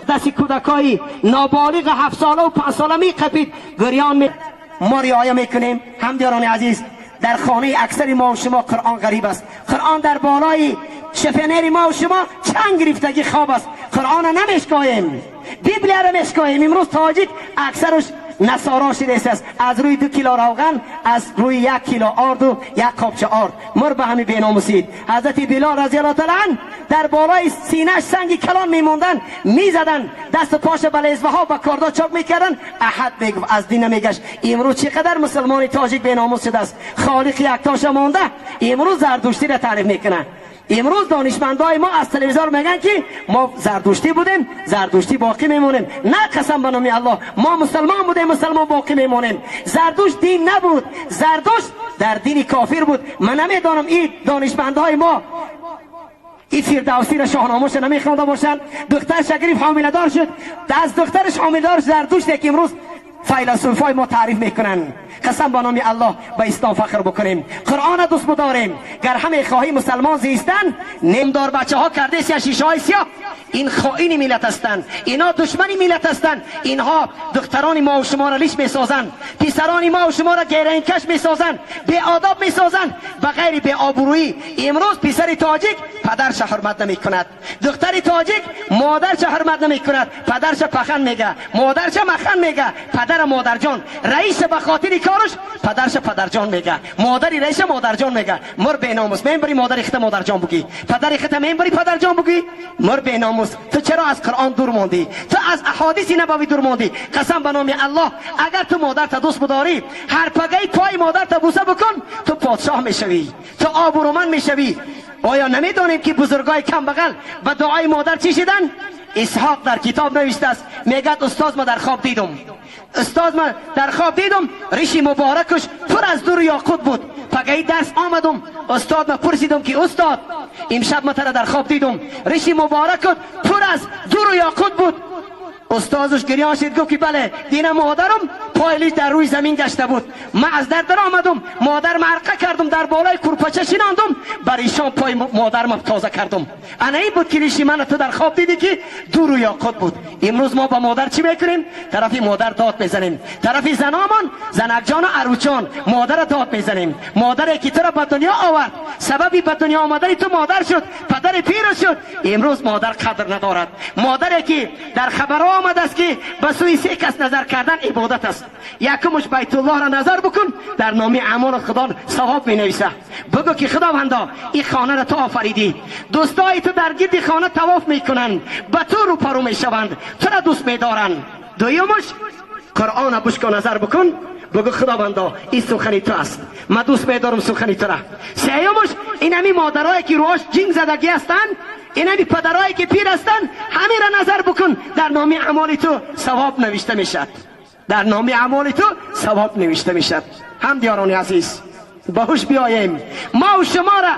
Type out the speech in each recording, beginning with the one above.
دستی کودکای نابالغ 7 ساله و 5 ساله میقپید گریان ما رعایت میکنیم. همدیاران عزیز، در خانه اکثر ما و شما قرآن غریب است. قرآن در بالای شفنر ما و شما چند گرفتگی خواب است. قرآن نمیشکاییم، بیبلیه را میشکاییم. امروز تاجیک اکثرش نصارا شده است. از روی 2 کیلو روغن، از روی 1 کیلو آرد و 1 قابچه آرد مر به همین بیناموسید. حضرت بلال رضی الله تعالی عنه در بالای سینه‌اش سنگ کلام میموندن، میزدن، دست پاش بلیزوه ها با کاردا چاک میکردن. احد میگفت از دین میگشت. امروز چقدر مسلمان تاجیک بیناموس شده است. خالق یکتاش مونده. امروز زردشتی را تعریف میکنه. امروز دانشمندای ما از تلویزیون میگن که ما زردشتی بودیم، زردشتی باقی میمونیم. نه، قسم به نام الله، ما مسلمان بودیم، مسلمان باقی میمونیم. زردشت دین نبود، زردشت در دین کافر بود. من نمیدانم این دانشمندای ما این فردوسی را شاهنامه‌اش نمیخونده باشن. دختر شگریف حامله دار شد، از دخترش حامله دار زردشت که امروز فیلسوفای ما تعریف میکنن. قسم به نام الله به اسلام فخر بکنیم، قرآن دوست بداریم. گر همه خواهی مسلمان زیستن، نمدار بچه ها کرده سیاه شیشه های سیاه. این خائن ملت هستند، اینا دشمن ملت هستند. اینها دختران ما و شما را لیش میسازند، پسران ما و شما را گیرین کش میسازند، بی آداب میسازند، بغیر بی آبرویی. امروز پسر تاجیک پدرش حرمت نمی کند، دختر تاجیک مادرش حرمت نمی کند. پدرش پخن میگه، مادرش مخن میگه. پدر مادر جان، رئیس به خاطر کارش پدرش پدر جان میگه، مادری رئیس مادر جان میگه. مر به ناموس من بری مادر اخت مادر جان بگی، پدر اخت من بری پدر جان بگی. مر به ناموس، تو چرا از قرآن دور موندی؟ تو از احادیث نبوی دور موندی. قسم به نام الله، اگر تو مادر تا دوست بداری، هر پگه پای مادر تا بوسه بکن، تو پادشاه میشوی، تو آبرومند میشوی. آیا نمیدانیم که بزرگای کم بغل به دعای مادر چی شدن؟ اسحاق در کتاب نوشته است، میگه استاد ما در خواب دیدم، استاد ما در خواب دیدم ریش مبارکش پر از دور یاقوت بود. پگه درس آمدم، استاد ما پرسیدم که استاد امشب ما ترا در خواب دیدم ریش مبارکت پر از دور یاقوت بود. استادش گریان شد، گفت که بله دین مادرم پایلیش در روی زمین گشته بود. من از در آمدم، مادر مرقه کردم، در بالای کورپچه شناندم، بر ایشان پای مادرم تازه کردم. انا این بود که ریشی من تو در خواب دیدی که دور و یاقوت بود. امروز ما با مادر چی میکنیم؟ طرفی مادر داد میزنیم، طرفی زنامان، زنکجان و عروچان مادر داد میزنیم. مادر که تو را به دنیا آورد، سببی به دنیا آمدن تو مادر شد، پدر پیر شد. امروز مادر قدر ندارد. مادر که در خبر آمد است که به سوی 3 کس نظر کردن عبادت است. یکمش بیت الله را نظر بکن، در نام اعمال خدا ثواب می نویسه. بگو که خداوندا این خانه را تو آفریدی، دوستای تو در گرد خانه طواف میکنن، به تو رو پرو میشوند، تو را دوست میدارن. دویمش قرآن را بشکن، نظر بکن، بگو خداوندا این سخنی تو است، من دوست میدارم سخنی تو را. سیومش این همی مادرایی که روش جنگ زدگی هستند، این همی پدرایی که پیر هستند، همین را نظر بکن، در نام اعمال تو ثواب نوشته میشد، در نام اعمال تو ثواب نوشته میشد. هم دیاران عزیز باهوش بیاییم. ما و شما را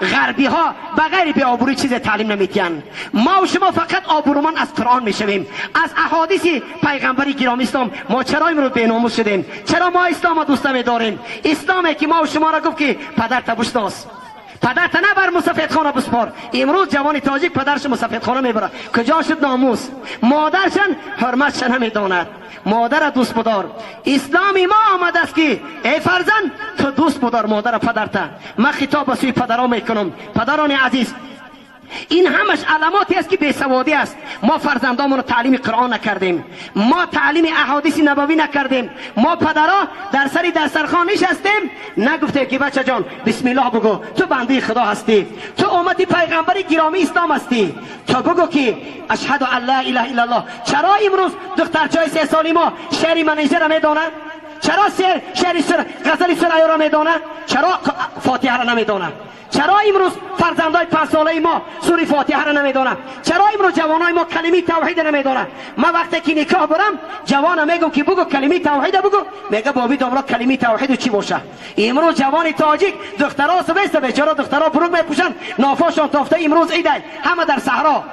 غربی ها بغیر بی آبروی چیز تعلیم نمیدین. ما و شما فقط آبرومند از قرآن میشویم، از احادیث پیغمبری گرامی اسلام. ما چرا امروز بیناموس شدیم؟ چرا ما اسلام دوست نداریم؟ اسلامی که ما و شما را گفت که پدر تبوشتاست، پدر تا نبر مسافرخانه بسپار. امروز جوانی تاجیک پدرش مسافرخانه میبره. کجا شد ناموس؟ مادرشن حرمتشن نمیداند. مادر دوست بدار. اسلامی ما آمده است که ای فرزند تو دوست بدار مادر پدرت. من خطاب به سوی پدران میکنم. پدران عزیز، این همش علاماتی است که بیسوادی است. ما فرزندامون رو تعلیم قرآن نکردیم، ما تعلیم احادیث نبوی نکردیم. ما پدرها در سری دسترخوان نشستیم، نگفتیم که بچه جان بسم الله بگو، تو بنده خدا هستی، تو امتی پیغمبر گرامی اسلام هستی، تو بگو که اشهد ان لا اله الا الله. چرا امروز دخترچای 3 سالی ما شعر منیژه را میدونه؟ چرا شعر غزل سرایی را میدونه؟ چرا فاتحه را نمیدونه؟ چرا امروز فرزندای 5 ساله ما سوره فاتحه را نمیدونن؟ چرا امروز جوانای ما کلمه توحید نمیدونن؟ من وقتی که نکاح برم جوانا میگم که بگو کلمه توحید بگو، میگه بابی دامرا کلمه توحید چی باشه؟ امروز جوان تاجیک دخترها سبست بیچاره دخترها بروگ میپوشن، نافاشون تافته. امروز عیده همه در صحرا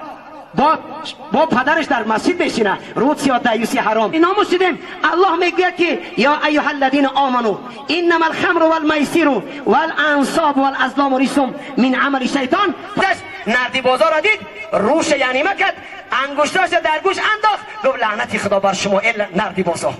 با پدرش در مسجد میشینه، روز یا دیوسی حرام. اینا شدیم. الله میگه که یا ایها الذین آمنو انما الخمر والمیسر والانصاب والازلام رجس من عمل شیطان. نردی بازار را دید، روش یعنی مکد، انگشتاش در گوش انداخت، گفت لعنتی خدا بر شما نردی بازار.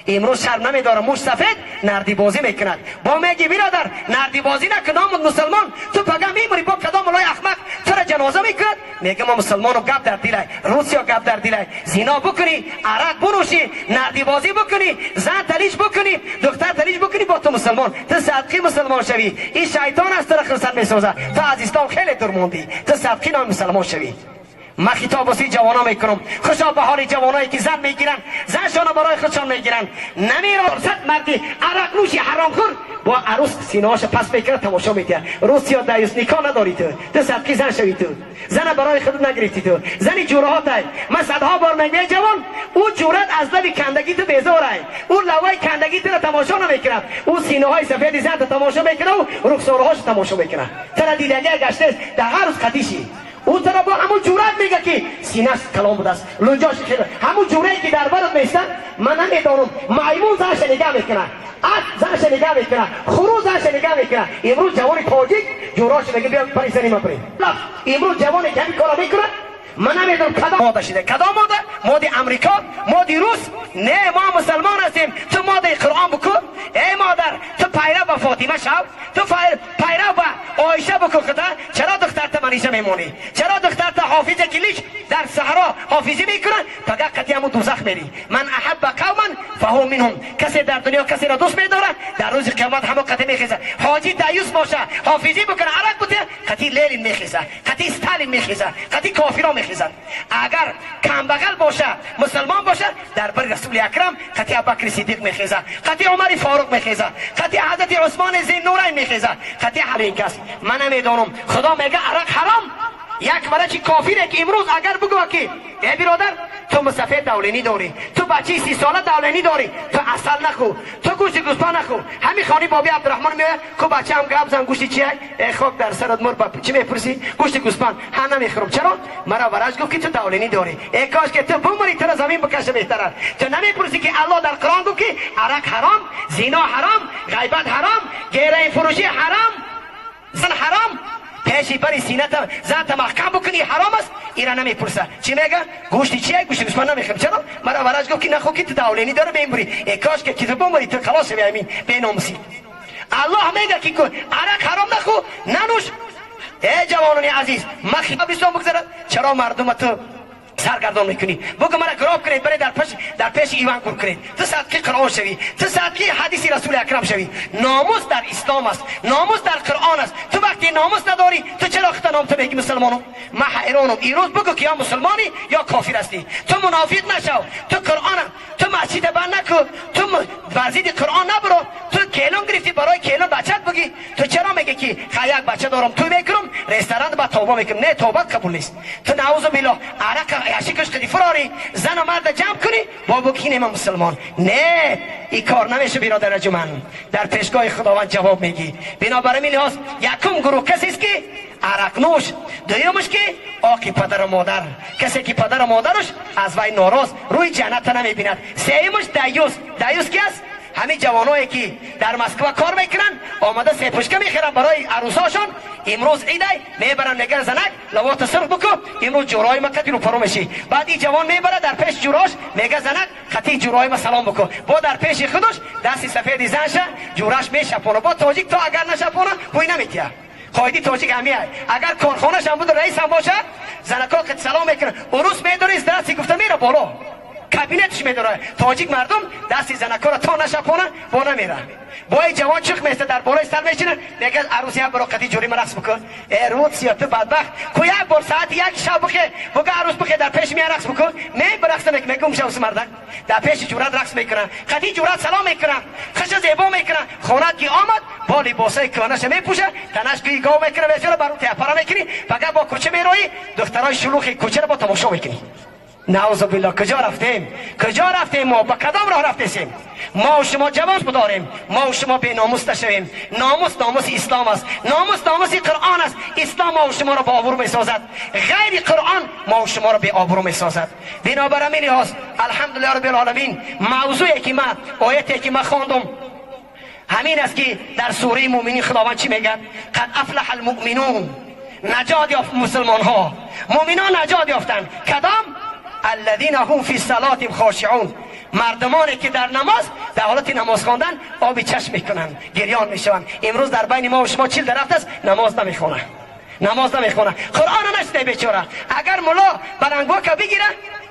امروز شرم نمیداره، موش سفید نردی بازی میکند. با میگی برادر نردی بازی نکنم مسلمان، تو پگه میمونی با کدام مولای احمق تو را جنازه میکند؟ میگه ما مسلمانو گپ در دیلای، روسیا گپ در دیلای، زنا بکنی، عرق بنوشی، نردی بازی بکنی، زن تلیش بکنی، دختر تلیش بکنی، با تو مسلمان، تو صدقی مسلمان شوی. این شیطان است تو را خرسن میسازه، تو از اسلام خیلی دور موندی، تو صدقی نام مسلمان شوی. من خطاب واسه جوانا میکنم، خوشا به حال جوانایی که زن میگیرن، زنشان برای خودشان میگیرن. نمیره صد مردی عرق نوشی حرام خور با عروس سینه‌اش پس میکنه تماشا میکنه. روسیا دایوس نکاح نداری تو صدقی زن شوی، تو زن برای خودت نگرفتی، تو زنی جوره ها تای. من صدها بار میگم جوان او جورت از لب کندگی تو بیزاره، او لوای کندگی تو تماشا نمیکنه، او سینه های سفید زن تو تماشا میکنه و رخسارهاش تماشا میکنه. تو دیدگی گشته در هر روز خطیشی. او طرف با همون جورت میگه که سینه‌اش کلام بوده است، لنجاش خیلی همون جورایی که در برات میستن. من نمیدانم میمون زنش نگاه میکنه، زنش نگاه میکنه، خروس زنش نگاه میکنه. امروز جوانی تاجیک جوراش میگه بیا پریزنی ما بریم. امروز جوانی که همین کارا میکنه. من نمیدونم کدام ماده شده، کدام ماده امریکا، ماده روس. نه ما مسلمان هستیم، تو ماده قرآن بکن. ای مادر تو پیرو به فاطمه شو، تو پیرو به عایشه بکن. خدا چرا دخترت منیشه میمونی؟ چرا دخترت حافظه کلیش در صحرا حافظی میکنن؟ فقط قطعی همون دوزخ میری. من احب قوما فهو منهم. کسی در دنیا کسی را دوست میداره، در روز قیامت همون قطعی میخیزه. حاجی دیوس باشه، حافظی بکنه، عرق بوده، قطعی لیلین میخیزه، قطعی استالین میخیزه، قطعی کافران میخیزن. اگر کم بغل باشه، مسلمان باشه، در بر رسول اکرم قطعی ابوبکر صدیق میخیزه، قطعی عمر فاروق میخیزه، قطعی حضرت عثمان ذی النورین میخیزه، قطعی همین کس. من نمیدونم خدا میگه عرق حرام. یک ملچی کافیره که امروز اگر بگو که ای برادر تو مسافه دولینی داری، تو بچه 30 ساله دولینی داری، تو اصل نخو، تو گوشت گوسپا نخو. همین خانی بابی عبدالرحمن میگه کو بچه هم گاب زن گوشت چیه؟ ای خاک در سرت مر باب چی میپرسی؟ گوشت گوسپان ها نمیخورم. چرا؟ مرا ورش گفت که تو دولینی داری. ای کاش که تو بمری تو زمین بکشه بهتره. تو نمیپرسی که الله در قرآن گفت که عرق حرام، زنا حرام، غیبت حرام، گیره فروشی حرام، زن حرام. پیشی بری سینه تا زن محکم بکنی حرام است. ایران نمیپرسه چی میگه؟ گوشت چیه؟ گوشت گوسفند نمیخورم. چرا؟ مرا ورش گفت که نخو که تو دولینی داره میمری. ای کاش که تو بمری تو خلاص بیامین بیناموسی. الله میگه که عرق حرام نخو، ننوش. ای جوانان عزیز من خطاب اسلام بگذارم. چرا مردم تو سرگردان میکنی؟ بگو مرا گراب کنید، برای در پیش ایوان گور کنید. تو صدقی قرآن شوی، تو صدقی حدیث رسول اکرم شوی. ناموس در اسلام است، ناموس در قرآن است. تو وقتی ناموس نداری تو چرا خطا نام تو میگی مسلمانم؟ من حیرانم. این روز بگو که یا مسلمانی یا کافر هستی. تو منافق نشو، تو قرآن، تو مسجد بند نکن، تو ورزید قرآن نبرو، تو کیلون گرفتی برای کیلون بچت بگی. تو چرا میگی که یک بچه دارم تو میکنم رستوران با توبه میکنم؟ نه توبه قبول نیست. تو نعوذ بالله عرق عشقش کدی فراری زن و مرد جمع کنی با بگی نه من مسلمان. نه این کار نمیشه برادر جمن. در پیشگاه خداوند جواب میگی. بنابراین لحاظ یکم گروه کسی است که عرق نوش، دویمش که آقی پدر و مادر، کسی که پدر و مادرش از وی ناراض روی جنت نمیبیند. سومش دیوس کی است؟ همین جوانایی که در مسکو کار میکنن آمده سپشکه میخرن برای عروساشون. امروز عیده میبرن میگن زنک لوات سرخ بکن، امروز جورای ما قطعی رو پرو میشی. بعد این جوان میبره در پیش جوراش میگه زنک قطعی جورای ما سلام بکن. با در پیش خودش دستی سفید زنشه جوراش میشپونه. با تاجیک تو اگر نشپونه کوی نمیتیه. قایدی تاجیک همیه. اگر کارخانه‌ش هم بود رئیس هم باشه زنکا قط سلام میکنه. عروس میدونه است دستی گفته میره بالا کابینتش میداره. تاجیک مردم دستی زنکا را تا نشپونه با نمیره. با این جوان چخ میسته در بالای سر میشینه میگه عروسی هم برو قطعی جوری رقص بکن. ای روسیا تو بدبخت کو یک بار ساعت یک شب بخه بگه عروس بخه در پیش می رقص بکن. می برقص میگم شوس مردک در پیش جورت رقص میکنن، قطعی جورت سلام میکنن، خش زیبا میکنن. خونت کی آمد با لباسای کانش میپوشه، تنش کی گاو میکنه بیچاره برو تپارا میکنی. فقط با کوچه میروی دخترای شلوغ کوچه رو با تماشا میکنی. نعوذ بالله کجا رفتیم ما با کدام راه رفتیم؟ ما و شما جواز بداریم، ما و شما بی ناموس نشویم. ناموس اسلام است، ناموس قرآن است. اسلام ما و شما را با آبرو میسازد، غیر قرآن ما و شما را به آبرو میسازد. بنابراین لحاظ الحمدلله رب العالمین موضوعی که من آیتی که من خواندم همین است که در سوره مومنین خداوند چی میگه؟ قد افلح المؤمنون نجات یافت مسلمان ها، مؤمنان نجات یافتند. کدام؟ الذین هم فی صلاتهم خاشعون، مردمانی که در نماز، در حالت نماز خواندن آبی چشم میکنن، گریان میشوند. امروز در بین ما و شما چیل درخت است، نماز نمیخونه، نماز نمیخونه، قرآن نشده بیچاره. اگر ملا برانگواکا بگیره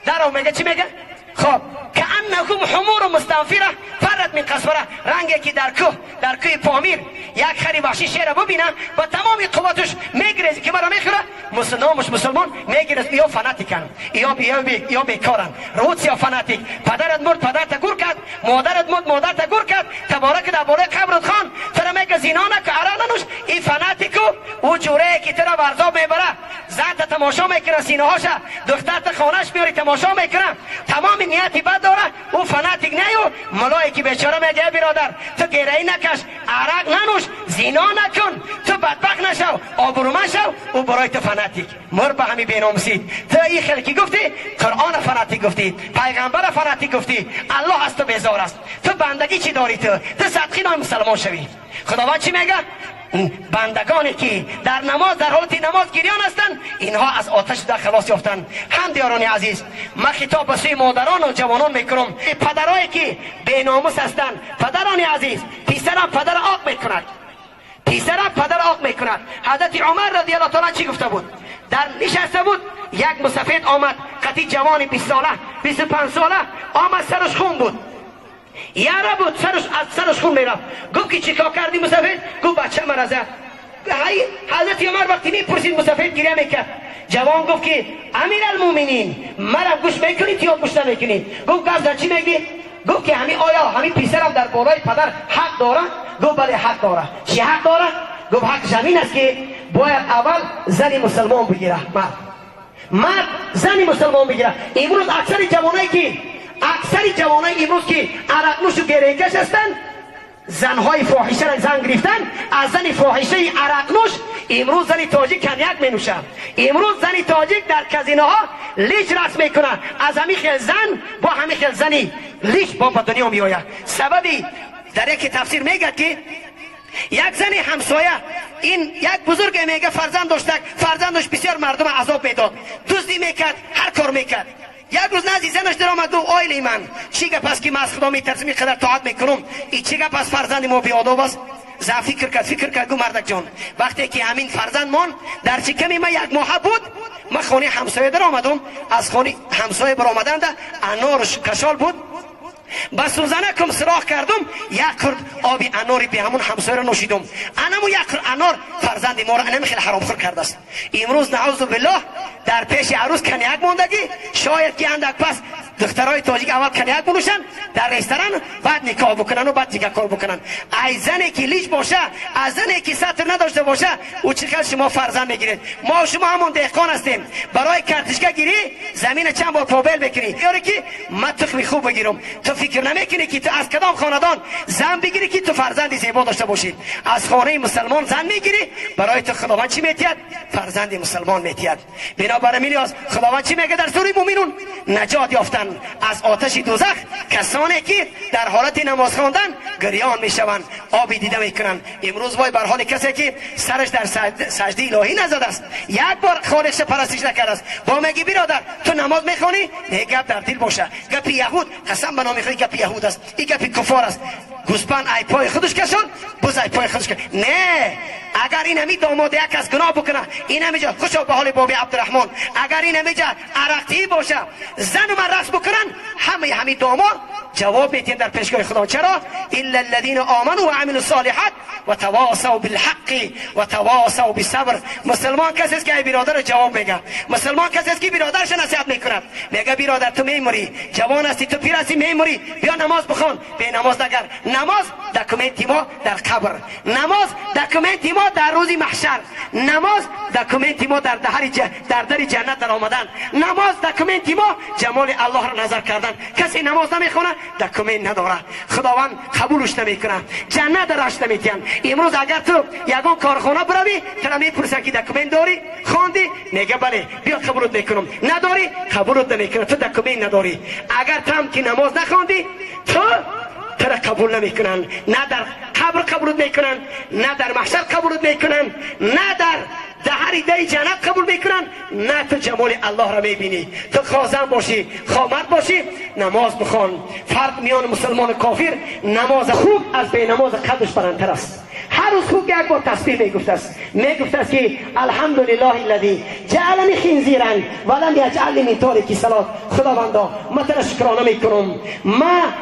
در میگه چی میگه؟ خب کأنکم حمور مستنفره فرت من قصوره، رنگی که در کوه پامیر یک خری وحشی شیر ببینه با تمام قوتش میگریزه که برا میخوره، مسلمان میگریزه. یا فناتیکن، یا بیکارن، روت یا فناتیک. پدرت مرد پدرت گور کرد، مادرت مرد مادرت گور کرد، تبارک در بالای قبرت خان ترا میگه زینا نکن، عرق ننوش. این فناتیکو او جوره که ترا ورزاب میبره، زن تماشا میکنه سینه‌هاش، دخترت خانهش میاری تماشا میکنه، تمام نیتی بد داره. او فناتیک نیو ملایی که بیچاره میگه برادر تو گریه نکش، عرق ننوش، زینا نکن، تو بدبخت نشو، آبرومند شو. او برای تو فناتیک. مر به همین بیناموسید. تو این خلقی گفتی، قرآن فناتیک گفتی، پیغمبر فناتیک گفتی، الله از تو بیزار است. تو بندگی چی داری؟ تو صدقی نام مسلمان شوی. خداوند چی میگه؟ بندگانی که در نماز در حالت نماز گریان هستند، اینها از آتش در خلاص یافتند. هم دیاران عزیز، من خطاب به سوی مادران و جوانان میکنم، پدرایی که بی ناموس هستند، پدران عزیز، پسرم پدر آق میکند، پسرم پدر آق میکند. حضرت عمر رضی الله تعالی چی گفته بود؟ در نشسته بود، یک مسافر آمد، قطعی جوانی 20 ساله 25 ساله آمد، سرش خون بود، یاره بود، سرش خون میرفت. گفت که چیکار کردی مسافر؟ گفت بچه مرزه. حضرت عمر وقتی میپرسید مسافر گریه میکرد. جوان گفت که امیر المومنین مرا گوش میکنید یا گوش نمیکنید؟ گفت گفت چی میگی؟ گفت که آیا همین پسرم در بالای پدر حق داره؟ گفت بله حق داره. چی حق داره؟ گفت حق زمین است که باید اول زنی مسلمان بگیره، مرد زنی مسلمان بگیره. امروز اکثر جوانای امروز که عرق نوش و گریه کش هستند، زنهای فاحشه را زن گرفتن، از زن فاحشه عرق نوش امروز زن تاجیک کنیاک می نوشن. امروز زن تاجیک در کازینوها لیچ رسم میکنه، از همین خیل زن با همین خیل زنی لیچ با دنیا می آید. سببی در یک تفسیر میگه که یک زن همسایه، این یک بزرگ میگه فرزندش بسیار مردم عذاب میداد، دزدی میکرد، هر کار میکرد. یک روز نزدیک زنش در آمد، گفت آیلی من چی گپ است که من از خدا میترسم، اینقدر طاعت میکنم، این چی گپ است فرزند ما بیاداب است؟ زن فکر کرد گفت مردک جان، وقتی که همین فرزند من در شکم من یک ماه بود، من خانه همسایه در آمدم، از خانه همسایه بر آمدند انارش کشال بود، بس روزانه کم سراخ کردم، یک کرد آبی اناری به همون همسایه را نوشیدم. انمو یک کرد انار فرزند ما را انم خیلی حرام خور کرده است. امروز نعوذ بالله در پیش عروس کنیاک ماندگی، شاید که اندک پس دخترای تاجیک اول کنیاک بنوشن در رستوران، بعد نکاح بکنن و بعد دیگه کار بکنن. ای زنی که لیچ باشه، از زنی که سطر نداشته باشه، او چقدر شما فرزند میگیرید. ما شما همون دهقان هستیم، برای کارتشکا گیری زمین چند بار پابل بکنی، یاری که من تخمی خوب بگیرم. تو فکر نمیکنی که تو از کدام خاندان زن بگیری که تو فرزند زیبا داشته باشید؟ از خانه مسلمان زن میگیری، برای تو خداوند چی میتید؟ فرزند مسلمان میتید. بنابراین میلیاز خداوند چی میگه در سوره مومنون؟ نجات یافتن از آتش دوزخ کسانی که در حالت نماز خواندن گریان میشوند، آبی دیده میکنن. امروز وای بر حال کسی که سرش در سجده الهی نزده است، یک بار خالقش پرستش نکرده است. با میگی برادر تو نماز میخوانی؟ نه، گپ در دل باشه، گپ یهود قسم به نام خدا گپ یهود است، این گپ کفار است. گوسپند ای پای خودش کشون، بز ای پای خودش کشون. نه، اگر این همی داماد یک از گناه بکنه، این همی جا خوشا به حال بابی عبدالرحمن، اگر این همی جا عرقی باشه، زن و من رقص بکنن، همه داماد جواب میتین در پیشگاه خدا. چرا؟ الا الذين آمنوا وعملوا الصالحات وتواصوا بالحق وتواصوا بالصبر. مسلمان کسی است که ای برادر جواب میگه، مسلمان کسی است که برادرش نصیحت میکنه، میگه برادر تو میموری، جوان هستی، تو پیر هستی، میموری، بیا نماز بخوان. به نماز نگر. نماز دکومنتی ما در قبر، نماز دکومنتی ما در روز محشر، نماز دکومنتی ما در در جنت در آمدن، نماز دکومنتی ما جمال الله را نظر کردن. کسی نماز نمیخونه دکومنت نداره، خداوند قبولش نمیکنه، جنت درش نمیتین. امروز اگر تو یگان کارخانه بروی، تو میپرسن که دکومنت داری؟ خواندی؟ میگه بله، بیا قبولت میکنم. نداری؟ قبولت نمیکنه، تو دکومنت نداری. اگر تو هم که نماز نخواندی، تو را قبول نمیکنن، نه در قبر قبولت میکنن، نه در محشر قبولت میکنن، نه در دهری دی جنت قبول میکنن، نه تو جمال الله را میبینی. تو خازن باشی، خامرد باشی، نماز بخوان. فرق میان مسلمان و کافر، نماز خوب از بی نماز قدش بلندتر است. هر روز خوب یک بار تسبیح میگفته است، میگفته است که الحمدلله الذی جعلنی خنزیرا ولم یجعلنی من تارک الصلاة. خداوندا من تو را شکرانه میکنم،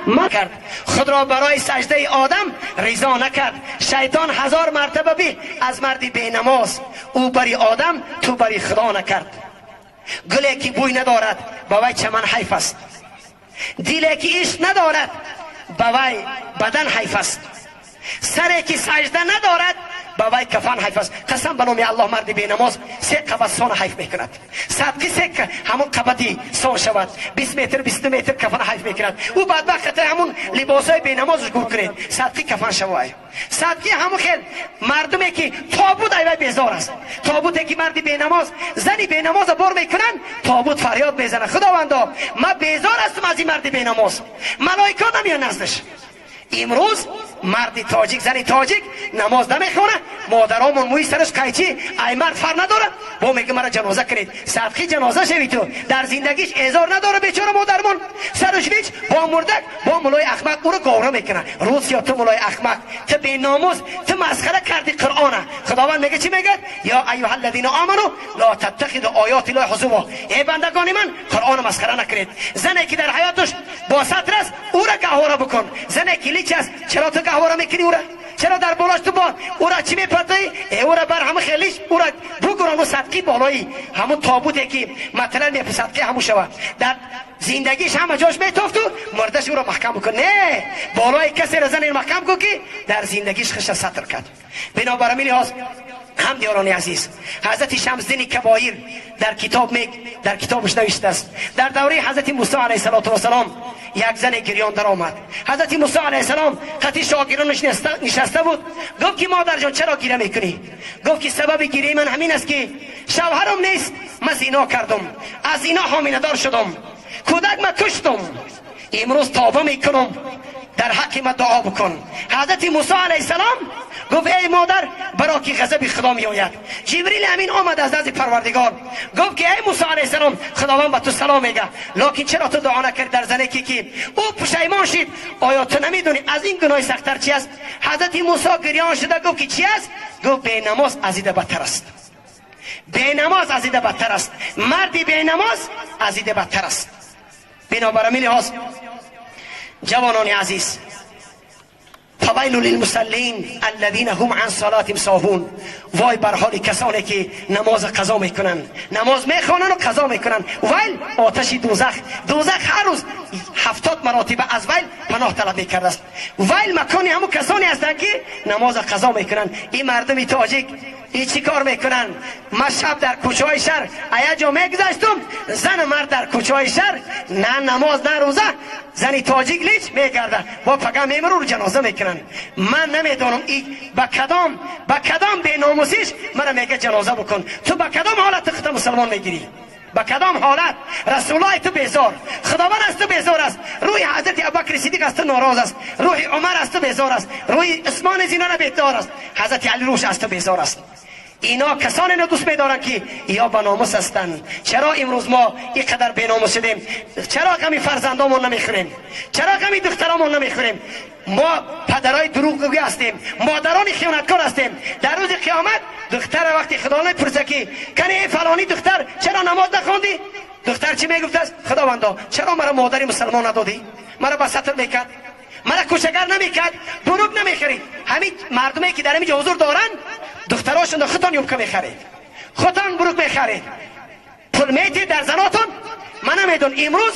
ما کرد خود را برای سجده آدم رضا نکرد. شیطان 1000 مرتبه بی از مردی بی نماز، او بری آدم تو بری خدا نکرد. گلی که بوی ندارد با وی چمن حیف است، دلی که عشق ندارد با وی بدن حیف است، سری که سجده ندارد با وی کفن حیف است. قسم به نام الله مرد بی نماز 3 قبض سان حیف میکند. صدقی 3 همون قبضی سان شود، 20 متر 20 متر کفن حیف میکند. او بدبخت همون لباسای بی نمازش گور کنید، صدقی کفن شود. صدقی همون خیل مردمی که تابوت ایوای بیزار است، تابوتی که مردی بی نماز زنی بی نماز بار میکنن، تابوت فریاد میزنه خداوندا من بیزار هستم از این مرد بی نماز، ملائکه نمیان نزدش. امروز مردی تاجیک زنی تاجیک نماز نمیخونه، مادرامون موی سرش قیچی ای مرد فر نداره با میگه مرا جنازه کنید. صدقی جنازه شوی تو، در زندگیش ازار نداره بیچاره مادرمون، سرش ویچ با مردک با مولای احمق او رو گوره میکنه. روز یا تو مولای احمق، تو بی ناموز، تو مسخره کردی قرآن. خداوند میگه چی میگه؟ یا ایها الذین آمنوا لا تتخذوا آیات الله هزوا. ای بندگان من قرآن مسخره نکنید. زنی که در حیاتش با سطر است او را گهواره بکن، زنی که لیچ است چرا تو گهواره میکنی او را؟ چرا در بالاش تو با او را چی میپرتی؟ او را بر همه خیلیش او را بگران و صدقی بالایی همون تابوتی که مثلا میپی صدقی همون شود. در زندگیش همه جاش میتوفت و مردش او را محکم بکن. نه، بالای کسی را زن محکم کن که در زندگیش خش سطر کرد. بنابراین لحاظ هم دیاران عزیز، حضرت شمسدین کبایر در کتابش نوشته است در دوره حضرت موسی علیه السلام یک زن گریان در آمد. حضرت موسی علیه السلام خطی شاگردانش نشسته بود. گفت که مادر جان چرا گریه میکنی؟ گفت که سبب گریه من همین است که شوهرم نیست، من زنا کردم، از زنا حامله دار شدم، کودک من کشتم، امروز توبه میکنم، در حق من دعا بکن. حضرت موسی علیه السلام گفت ای مادر برای که غضب خدا می آید. جبریل امین آمد از نزد پروردگار گفت که ای موسی علیه السلام خداوند به تو سلام میگه، لکن چرا تو دعا نکردی در زنی که او پشیمان شد؟ آیا تو نمیدونی از این گناه سخت‌تر چی است؟ حضرت موسی گریان شده گفت که چی است؟ گفت بی نماز از این بدتر است، بی نماز از این بدتر است، مردی بی نماز از این بدتر است. بنابراین لحاظ جوانان عزیز، فویل للمصلین الذین هم عن صلاتهم ساهون. وای بر حال کسانی که نماز قضا میکنن، نماز میخوانن و قضا میکنن. ویل آتش دوزخ هر روز 70 مراتب از ویل پناه طلب میکرده است. ویل مکانی همون کسانی هستند که نماز قضا میکنن. این مردم تاجیک این چی کار میکنن؟ من شب در کوچه های شهر ایا جا میگذاشتم، زن مرد در کوچه های شهر نه نماز نه روزه، زنی تاجیک لیچ میگرده با پگاه میمرو رو جنازه میکنن. من نمیدونم این با کدام بی ناموسیش مرا میگه جنازه بکن. تو با کدام حالت خود مسلمان میگیری؟ با کدام حالت؟ رسول الله تو بیزار، خداوند از تو بیزار است، روی حضرت ابوبکر صدیق از تو ناراض است، روی عمر از تو بیزار است، روی عثمان زینان بیزار است، حضرت علی روش از تو بیزار است. اینا کسانی رو دوست می‌دارن که یا با ناموس هستند. چرا امروز ما اینقدر بی ناموس شدیم؟ چرا غمی فرزندامون نمیخوریم؟ چرا غمی دخترامون نمیخوریم؟ ما پدرای دروغگوی هستیم، مادران خیانتکار هستیم. در روز قیامت دختر وقتی خدا میپرسه که کنی فلانی دختر چرا نماز نخوندی؟ دختر چی میگفته است؟ خداوندا چرا مرا مادری مسلمان ندادی؟ مرا با ستر میکرد، مرا کوچگر نمیکرد، دروغ نمیخرید. همین مردمی که در اینجا حضور دارن دختراشون خودتان یومکه میخرید، خودتان بروک میخرید، پول میتی در زناتون. من نمیدون امروز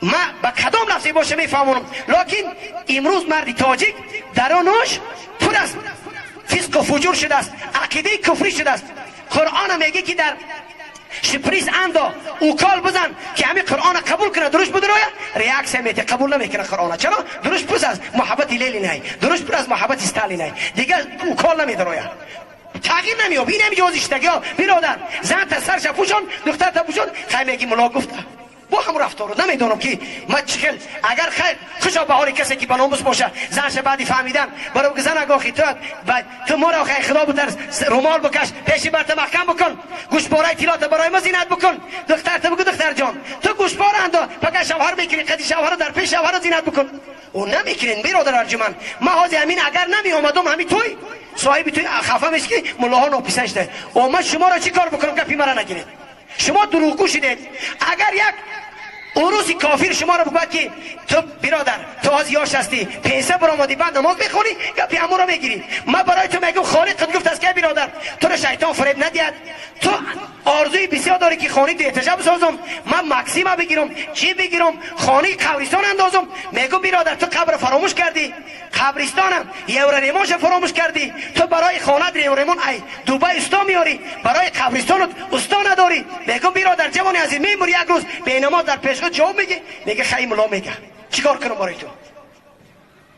ما با کدام لفظی باشه میفهمونم، لکن امروز مردی تاجیک درونش پر است فسق و فجور شده است، عقیده کفری شده است. قرآن میگه که در شپریز اندا او کال بزن که همین قرآن قبول کنه، درش بدرویا ریاکس میته قبول نمیکنه قرآن. چرا؟ درش پس از محبت لیلی نه، درش پر از محبت استالی نه، دیگه او کال نمیدرویا، تغییر نمیاد. این هم جوزشتگی ها برادر، زن تا سرش پوشون، دختر تا پوشون، خیلی میگی ملا گفته با هم رفتار نمیدونم که ما چخل اگر خیر خوشا به حال کسی که بناموس باشه زنش بعدی فهمیدن برای زن اگاخی تو ما را خیر خدا بتر رومال بکش پیشی برت محکم بکن گوشپاره تیلات برای ما زینت بکن دختر تو بگو دختر جان تو گوشپاره اندا پکا شوهر میکنی قدی شوهر در پیش شوهر زینت بکن او نمیکنین برادر ارجمند ما حاضر همین اگر نمی اومدم همین توی صاحب توی خفه میشه که ملاها ناپیسش ده او من شما را چی کار بکنم گپی مرا نگیرید شما دروغگو شدید اگر یک اوروسی کافر شما رو بگوید که تو برادر تو از یاش هستی پیسه برآمدی بعد نماز میخونی گپی همون رو میگیری من برای تو میگم خالق خود گفت است که برادر تو رو شیطان فریب ندید تو آرزوی بسیار داری که خانه تو احتجاب بسازم من مکسیمه بگیرم چی بگیرم خانه قبرستان اندازم میگم برادر تو قبر فراموش کردی قبرستانم یورانیمونش فراموش کردی تو برای خانه یورانیمون ای دوبه استا میاری برای قبرستانت استا نداری میگم برادر جوانی عزیز میموری یک روز به نماز در پیشگاه جواب میگه خیلی ملا میگه چیکار کنم برای تو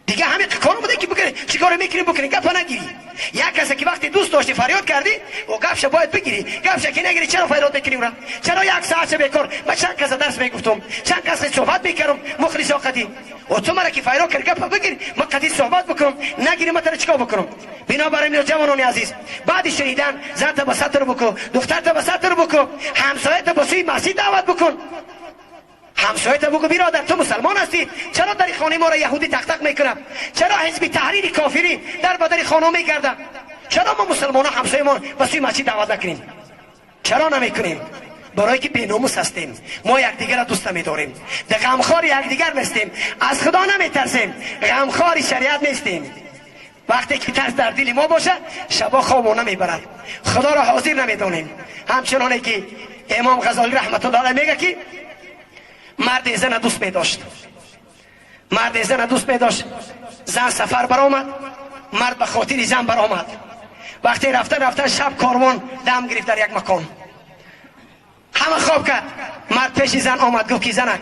دیگه همین کارو بوده که بکنی چیکار میکنی بکنی گپ نگیری یک کسی که وقتی دوست داشتی فریاد کردی و گپش باید بگیری گپش که نگیری چرا فریاد میکنی اون چرا یک ساعت بیکار من چند کس درس میگفتم چند کس صحبت میکردم مخلص قدی و تو مرا که فریاد کردی گپ بگیری من قدی صحبت بکنم نگیری من تو چیکار بکنم بنابراین جوانان عزیز بعد شنیدن زن تا به سطر بکن دختر تا به سطر بکن همسایه تا به سوی مسجد دعوت بکن همسایت بگو برادر تو مسلمان هستی چرا در خانه ما را یهودی تق تق میکنه چرا حزب تحریر کافری در بدر خانه میگرده چرا ما مسلمان ها همسایه ما به سوی مسجد دعوت نکنیم چرا نمیکنیم برای که بیناموس هستیم ما یکدیگر را دوست نمیداریم در غمخوار یکدیگر نیستیم از خدا نمیترسیم غمخوار شریعت نیستیم وقتی که ترس در دل ما باشه شبا خواب نمیبرد خدا را حاضر نمیدانیم همچنانه که امام غزالی رحمت الله علیه میگه که مرد زن دوست می داشت مرد زن دوست می داشت زن سفر برآمد مرد به خاطر زن برآمد وقتی رفتن شب کاروان دم گرفت در یک مکان همه خواب کرد مرد پیش زن آمد گفت که زنک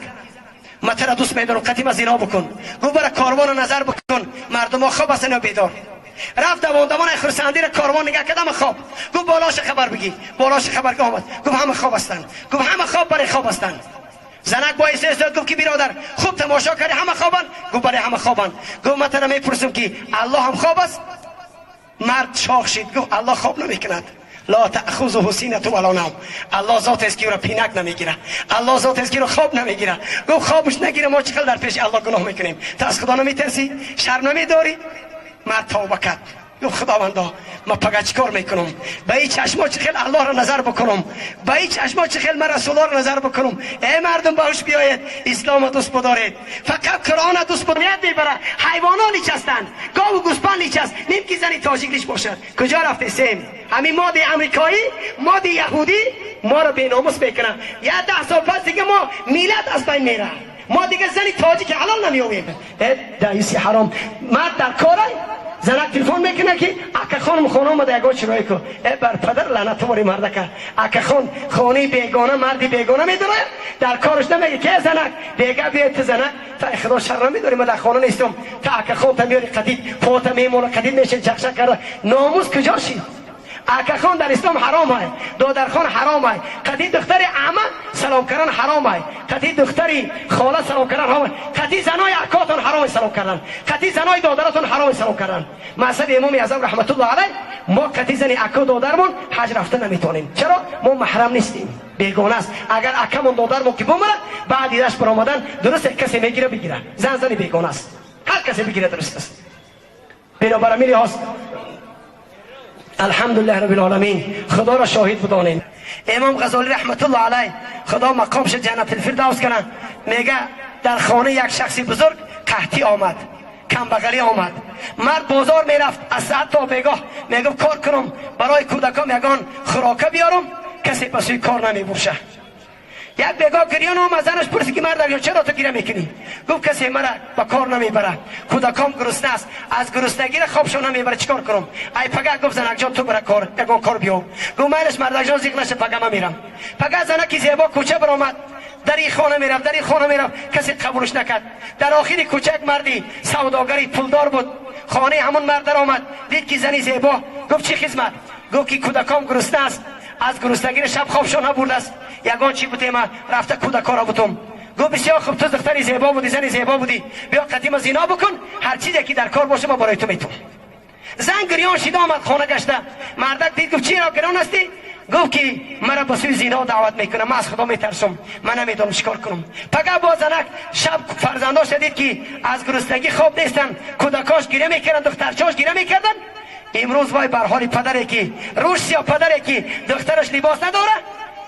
من تو را دوست می دارم قدیم زنا بکن گفت برای کاروان نظر بکن مردم ها خواب هستن یا بیدار رفت دوان خرسندی را کاروان نگاه کردم خواب گفت بالاش خبر بگی بالاش خبر که آمد گفت همه خواب هستن گفت همه خواب برای خواب هستن زنک با استعداد گفت که برادر خوب تماشا کردی همه خوابن گفت برای همه خوابن گفت من ترا میپرسم که الله هم خواب است مرد شاخ شد گفت الله خواب نمیکند لا تأخذه سینة ولا نوم الله ذات است که او را پینک نمیگیره الله ذات است که او را خواب نمیگیره گفت خوابش نگیره ما چقدر در پیش الله گناه میکنیم تو از خدا نمیترسی شرم نمیداری مرد توبه کرد گفت خداوندا ما پگه چیکار میکنم به این چشما چخیل الله را نظر بکنم به این چشما چخیل من رسول الله را نظر بکنم ای مردم باش بیاید اسلام دوست بدارید فقط قرآن دوست بدارید میبره حیوانات نیچستند گاو و گوسفند نیچست نیم که زنی تاجیک باشد کجا رفته سیم همین ماده امریکایی ماده یهودی ما را بیناموس میکنن یا 10 سال پس دیگه ما میلاد از بین میره ما دیگه زنی تاجیک حلال نمیومیم دایسی حرام مرد در کاره زنک تلفن میکنه که اکا خانم خونه آمده اگه چرایی که ای بر پدر لعنت باری مردکه اکا خان خانه بیگانه مردی بیگانه میدونه در کارش نمیگه که زنک بیگه بیاید تو زنک تا خدا شر نمیداری من در خانه نیستم تا اکا خان تا میاری قدید پاتا میمونه قدید میشه چکشک کرده ناموس کجا شید اکا خان در اسلام حرام های دادر خان حرام های قدید دختر عمه سلام کردن حرام های قدید دختری خاله سلام کردن حرام های قدید زنای اکاتون حرام سلام کردن قدید زنای دادرتون حرام سلام کردن مذهب امام اعظم رحمت الله علیه ما قدید زنی اکا دادرمون حج رفتن نمیتونیم چرا ما محرم نیستیم بیگانه است اگر اکمون دادرمون که بمره بعد ایدش برآمدن درست کسی میگیره بگیره زنی بیگانه است هر کسی بگیره درست است بنابراین میلی هاست الحمدلله رب العالمین خدا را شاهد بدانیم امام غزالی رحمت الله علیه خدا مقامش جنت الفردوس کنه میگه در خانه یک شخصی بزرگ قحطی آمد کمبغلی آمد مرد بازار میرفت از ساعت تا بیگاه میگه کار کنم برای کودکام یگان خوراکه بیارم کسی پسوی کار نمیبوشه یک بیگاه گریان آمد زنش پرسی که مرد چرا تو گیره میکنی گفت کسی مرا با کار نمیبره کودکام گرسنه است از گرسنگی خوابشون نمیبره چیکار کنم ای پگه گفت زنک جان تو برا کار یگان کار بیو گفت میلش مرد جان زیغ نشه پگه من میرم پگه زنکی زیبا کوچه برآمد در این خانه میرفت در این خانه میرفت کسی قبولش نکرد در آخری کوچه یک مردی سوداگری پولدار بود خانه همون مرد در آمد دید که زنی زیبا گفت چی خدمت گفت که کودکام گرسنه است از گرسنگی شب خوابشون نبرده است یگان چی بودیم رفته کودکارا بودم گفت بسیار خوب تو دختری زیبا بودی زنی زیبا بودی بیا قدیم زینا بکن هر چیزی که در کار باشه ما برای تو میتون زن گریان شده آمد خانه گشته مردک دید گفت چرا گریان هستی گفت که مرا به سوی زینا دعوت میکنه من از خدا میترسم من نمیدونم چیکار کنم پگه با زنک شب فرزنداش دید که از گرسنگی خواب نیستن کودکاش گریه میکردن دخترچاش گریه میکردن امروز وای بر حال پدری که روش یا پدری که دخترش لباس نداره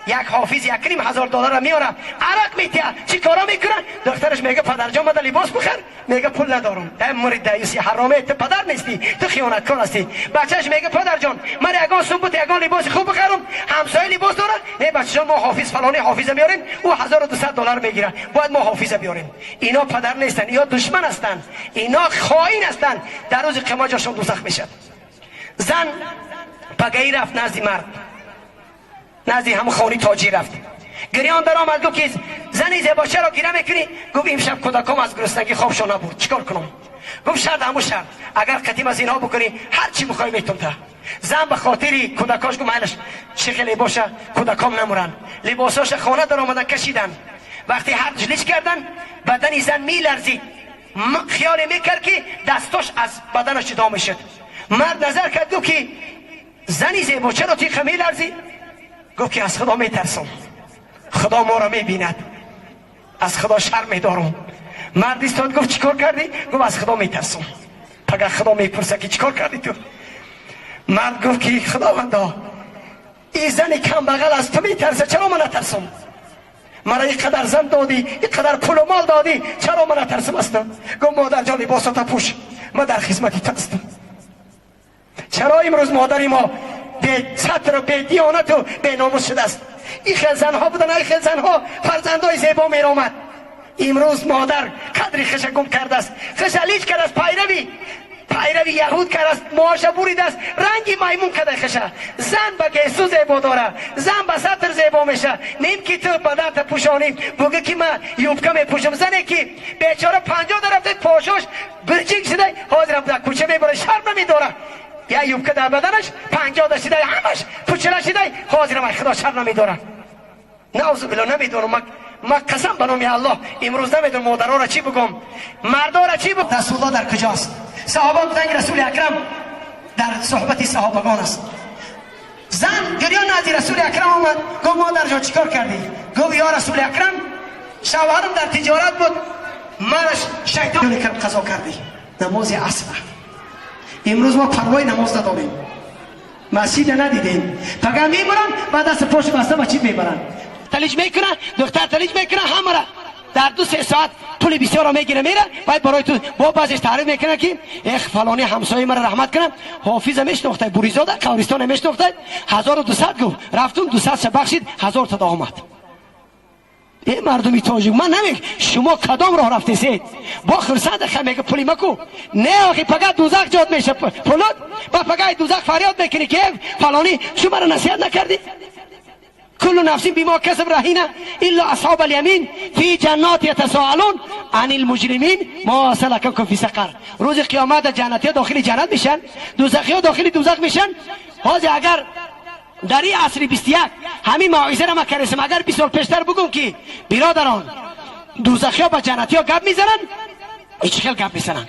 یک حافظ $1,500 میاره عرق میتیه چی کارا میکنه دخترش میگه پدر جان مده لباس بخر میگه پول ندارم ای مرید دیوسی حرامه تو پدر نیستی تو خیانتکار هستی بچهش میگه پدر جان من یگان صبح یگان لباس خوب بخرم همسایه لباس داره نه بچه جان ما حافظ فلانی حافظ میاریم او $1,200 میگیره باید ما حافظ بیاریم اینا پدر نیستن یا دشمن هستن اینا خائن هستن در روز قیامت جاشون دوزخ میشن زن پگهی رفت نزد مرد نزدی همون خانی تاجی رفت گریان در آمد گفت که زنی زیبا چرا گیره میکنی گفت امشب کودکام از گرسنگی خوابشون نبود چیکار کنم گفت شرط همون شرط اگر قدیم از اینها بکنی هر چی بخوای میتون تا زن به خاطری کودکاش گفت مالش شکلی باشه کودکام نمورن لباساش خانه در آمدن کشیدن وقتی هر جلیش کردن بدن زن میلرزید خیال میکرد که دستاش از بدنش جدا میشد مرد نظر کرد گفت که زنی زیبا چرا تیغ میلرزی گفت که از خدا میترسم خدا ما را میبیند از خدا شرم میدارم مرد ایستاد گفت چیکار کردی گفت از خدا میترسم پگه خدا میپرسه که چیکار کردی تو مرد گفت که خداوندا این زن کم بغل از تو میترسه چرا من نترسم مرا اینقدر زن دادی اینقدر پول و مال دادی چرا من نترسم هستم گفت مادر جان لباسات پوش من در خدمتی تو هستم چرا امروز مادری ما به سطر و به دیانت و به ناموس شده است این خیل زنها بودن این خیل زنها فرزندای زیبا میرامد امروز مادر قدری خش گم کرده است خشلیج کرده است پیروی یهود کرده است معاشه بورید است رنگی میمون کرده خشه زن به گیسو زیبا داره زن به سطر زیبا میشه نیم که تو بدن پوشانی بگه که من یوبکه میپوشم زنی که بیچاره 50 رفته پاشاش برچینگ شده حاضرم در کوچه میبره شرم نمیداره یا یوبکه در بدنش 50 داشته همش پوچله شده حاضرم خدا شر نمیداره نعوذ بالله نمیدونم من قسم به نام الله امروز نمیدونم مادرها را چی بگم مردا را چی بگم رسول الله در کجاست صحابه بودن رسول اکرم در صحبت صحابگان است زن گریان نزد رسول اکرم آمد گفت مادر جان چیکار کردی گفت یا رسول اکرم شوهرم در تجارت بود منش شیطان قضا کردی نماز عصر امروز ما پروای نماز نداریم مسجد ندیدیم فقط میبرن بعد دست پشت بسته بچه میبرن تلیج میکنه دختر تلیج میکنه همه را در 2-3 ساعت پول بسیار را میگیره میره باید برای تو با بعضش تعریف میکنه که اخ فلانی همسایه مرا رحمت کنم حافظ میشناخته بوریزاده قبرستان میشناخته 1200 گفت رفتم 200 بخشید 1000 تا آمد این مردمی تاجیک من نمیگم شما کدام راه رفتید با خرسند خمیگه پولی مکو نه آخی پگه دوزخ جاد میشه پولاد با پگه دوزخ فریاد میکنی که فلانی شما را نصیحت نکردی كل نفس بما كسب رهينه الا اصحاب اليمين في جنات يتساءلون عن المجرمين ما سلككم في سقر روز قیامت جنتی داخل جنت میشن دوزخی داخل دوزخ میشن حاضر اگر در این عصر 21 همین موعظه را ما کردیم اگر 20 سال پیشتر بگم که برادران دوزخی ها با جنتی ها گپ میزنن هیچ خیلی گپ میزنن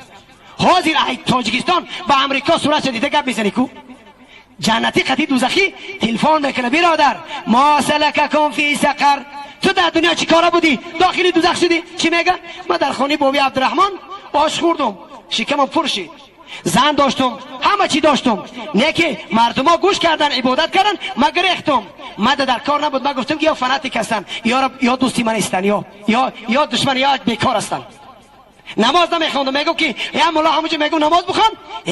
حاضر تاجیکستان با امریکا صورت دیده گپ میزنی کو جنتی قطعی دوزخی تلفن میکنه برادر ما سلککم فی سقر تو در دنیا چی کارا بودی داخلی دوزخ شدی چی میگه من در خانه بابی عبدالرحمن آش خوردم شکمم پر شد زن داشتم همه چی داشتم نه که مردما گوش کردن عبادت کردن من گریختم من در کار نبود من گفتم که یا فناتیک هستن یا دوستی من هستن یا دشمن یا بیکار هستن نماز نمیخوندم میگم که یا مولا همونجا میگم نماز بخوان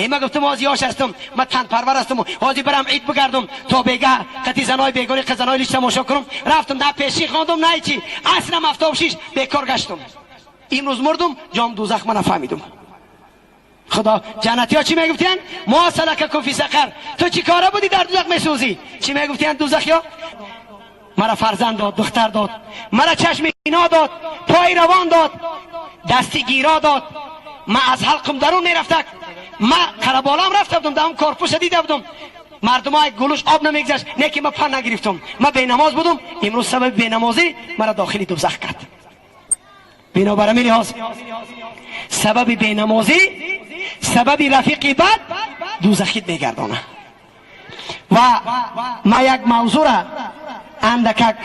من گفتم آزیاش هستم من تن پرور هستم آزی برم عید بگردم تا بگه قطعی زنای بیگانی قزنای لیش تماشا کنم رفتم نه پیشی خواندم نه چی اصلا 76 بیکار گشتم امروز مردم جام دوزخ من نفهمیدم خدا جنتی ها چی میگفتین ما سلککم فی سقر تو چی کاره بودی در دوزخ میسوزی چی میگفتین دوزخی ها مرا فرزند داد دختر داد مرا چشم اینا داد پای روان داد دستی گیرا داد من از حلقم درون میرفتک من قربالام رفته بودم در اون کارپوش دیده بودم مردم های گلوش آب نمیگذشت، نه که من پن نگرفتم، من بینماز بودم، امروز سبب بینمازی مرا داخلی دوزخ کرد. بنابراین لحاظ سبب بینمازی سبب رفیقی بد دوزخیت میگردانه. و ما یک موضوع را اندکک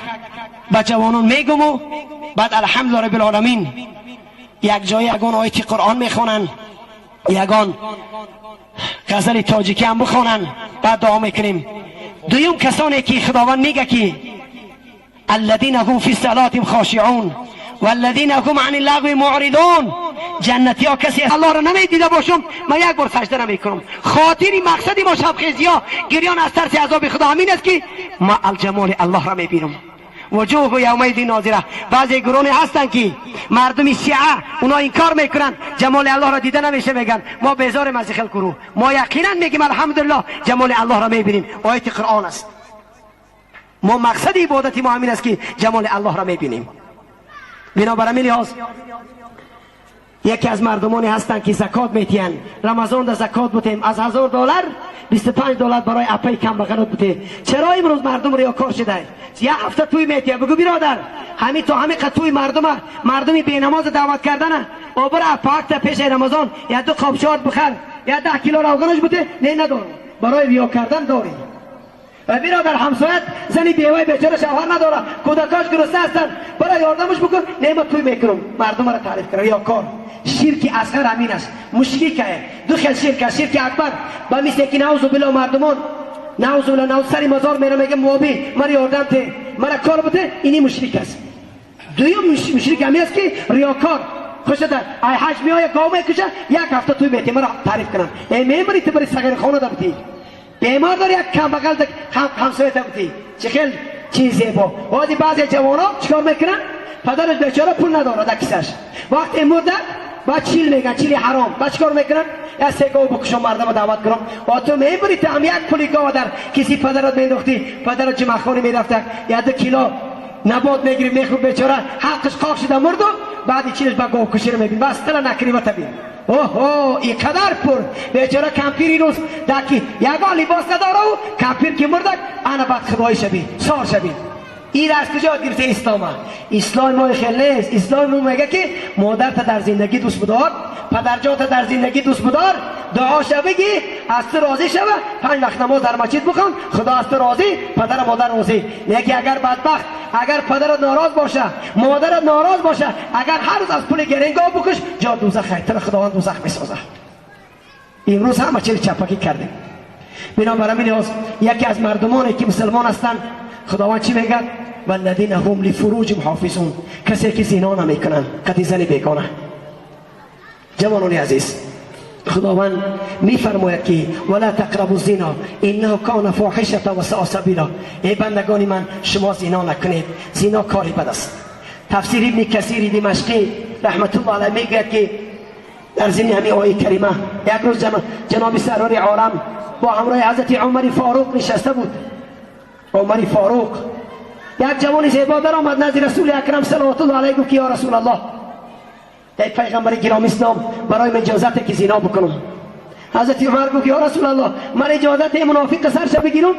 به جوانان میگم و بعد الحمدلله رب العالمین یک جای یگان آیت قرآن میخوانن، یگان غزل تاجیکی هم بخوانن، بعد دعا میکنیم. دویم کسانی که خداوند میگه که الذین هم فی صلاتهم خاشعون والذین هم عن اللغو معرضون، جنتی ها کسی الله را نمیدیده باشم من یک بار سجده نمیکنم، خاطری مقصدی با شبخیزی ها گریان از ترس عذاب خدا همین است که ما الجمال الله را میبینم. وجوه یومئذ ناظره. بعضی گروهی هستن که مردم شیعه اونا این کار میکنن، جمال الله را دیده نمیشه، میگن ما بیزاریم از خلق گروه. ما یقینا میگیم الحمدلله جمال الله را میبینیم، آیت قرآن است. ما مقصد عبادت ما همین است که جمال الله را میبینیم. بنابراین لحاظ یکی از مردمانی هستن که زکات میتین، رمضان در زکات بودیم، از $1000 $25 برای اپای کم بغلت بوده. چرا امروز مردم ریاکار شده؟ یه هفته توی میتیه، بگو برادر همین تو همین توی مردمی بینماز دعوت کردن آبر اپاکت پیش رمضان یا 2 خوابشات بخر یا 10 کیلو روغنش بوده، نه ندارم برای ریا کردن داری. و برادر همسایت زنی بیوه بیچاره شوهر نداره، کودکاش گرسنه هستن، برای یاردمش بکن، نه من توی میکنم. مردم را تعریف کرد ریاکار. شرک اصغر همین است، مشرک است. دو خیل شرک اکبر با مثل که نعوذ بالله مردمان نعوذ بالله نعوذ سری مزار میره میگه موابی من یاردم ته مرا کار بده، اینی مشرک است. دویم مشرک همین است که ریاکار خوش در ای حج میای گاو میکشه، یک هفته توی میتی مرا تعریف کنم ای میبری تو بری صغیر خانه دارتی، بیمار داری یک کم بغل همسایت بودی، چه خیلی چیزی با وادی. بعضی جوانا چیکار میکنن؟ پدرش بیچاره پول نداره در کیسش، وقتی مرده با چیل میگن، چیلی حرام، با چیکار میکنن؟ یا 3 گاو بکشم مردم دعوت کنم و تو میبری تو هم یک پولی گاو در کسی پدرت مینداختی، پدرت جمعخانه میرفته یا 2 کیلو نبات میگیری میخورد، بیچاره حقش قاق شده مرد و بعد چیلش با گاو کشی رو میبین، بس تلا نکریمت بین. اوه این قدر پر بیچاره کمپیری روز داکی یگان لباس نداره و کمپیر که مردک انا بعد خدای شبی سار شبی. این از کجا گرفته اسلام ما خیلی نیست. اسلام ما میگه که مادرت در زندگی دوست بدار، پدرجات در زندگی دوست بدار، دعا بگی از تو راضی شوه، 5 وقت نماز در مسجد بخوان، خدا از تو راضی، پدر مادر راضی. یکی اگر بدبخت اگر پدرت ناراض باشه، مادرت ناراض باشه، اگر هر روز از پول گرنگا بکش جا دوزخ خیتر خداوند دوزخ میسازه. امروز همه چیز چپکی کردیم. بنابراین یکی از مردمانی که مسلمان هستند خداوند چی میگه؟ والذین هم لفروجهم حافظون، کسی که زنا نمیکنن، قطعی زنی بیگانه. جوانان عزیز خداوند میفرماید که ولا تقربوا الزنا انه کان فاحشه و ساء سبیلا. ای بندگان من شما زنا نکنید، زنا کاری بد است. تفسیر ابن کثیر دمشقی رحمت الله علیه میگه که در ضمن همین آیه کریمه یک روز جناب سرور عالم با همراه حضرت عمر فاروق نشسته بود. عمر فاروق یک جوان زیبا در آمد نزد رسول اکرم صلوات الله علیه گفت یا رسول الله، ای پیغمبر گرامی اسلام، برای من اجازت که زنا بکنم. حضرت عمر گفت یا رسول الله من اجازت منافق سرش بگیرم؟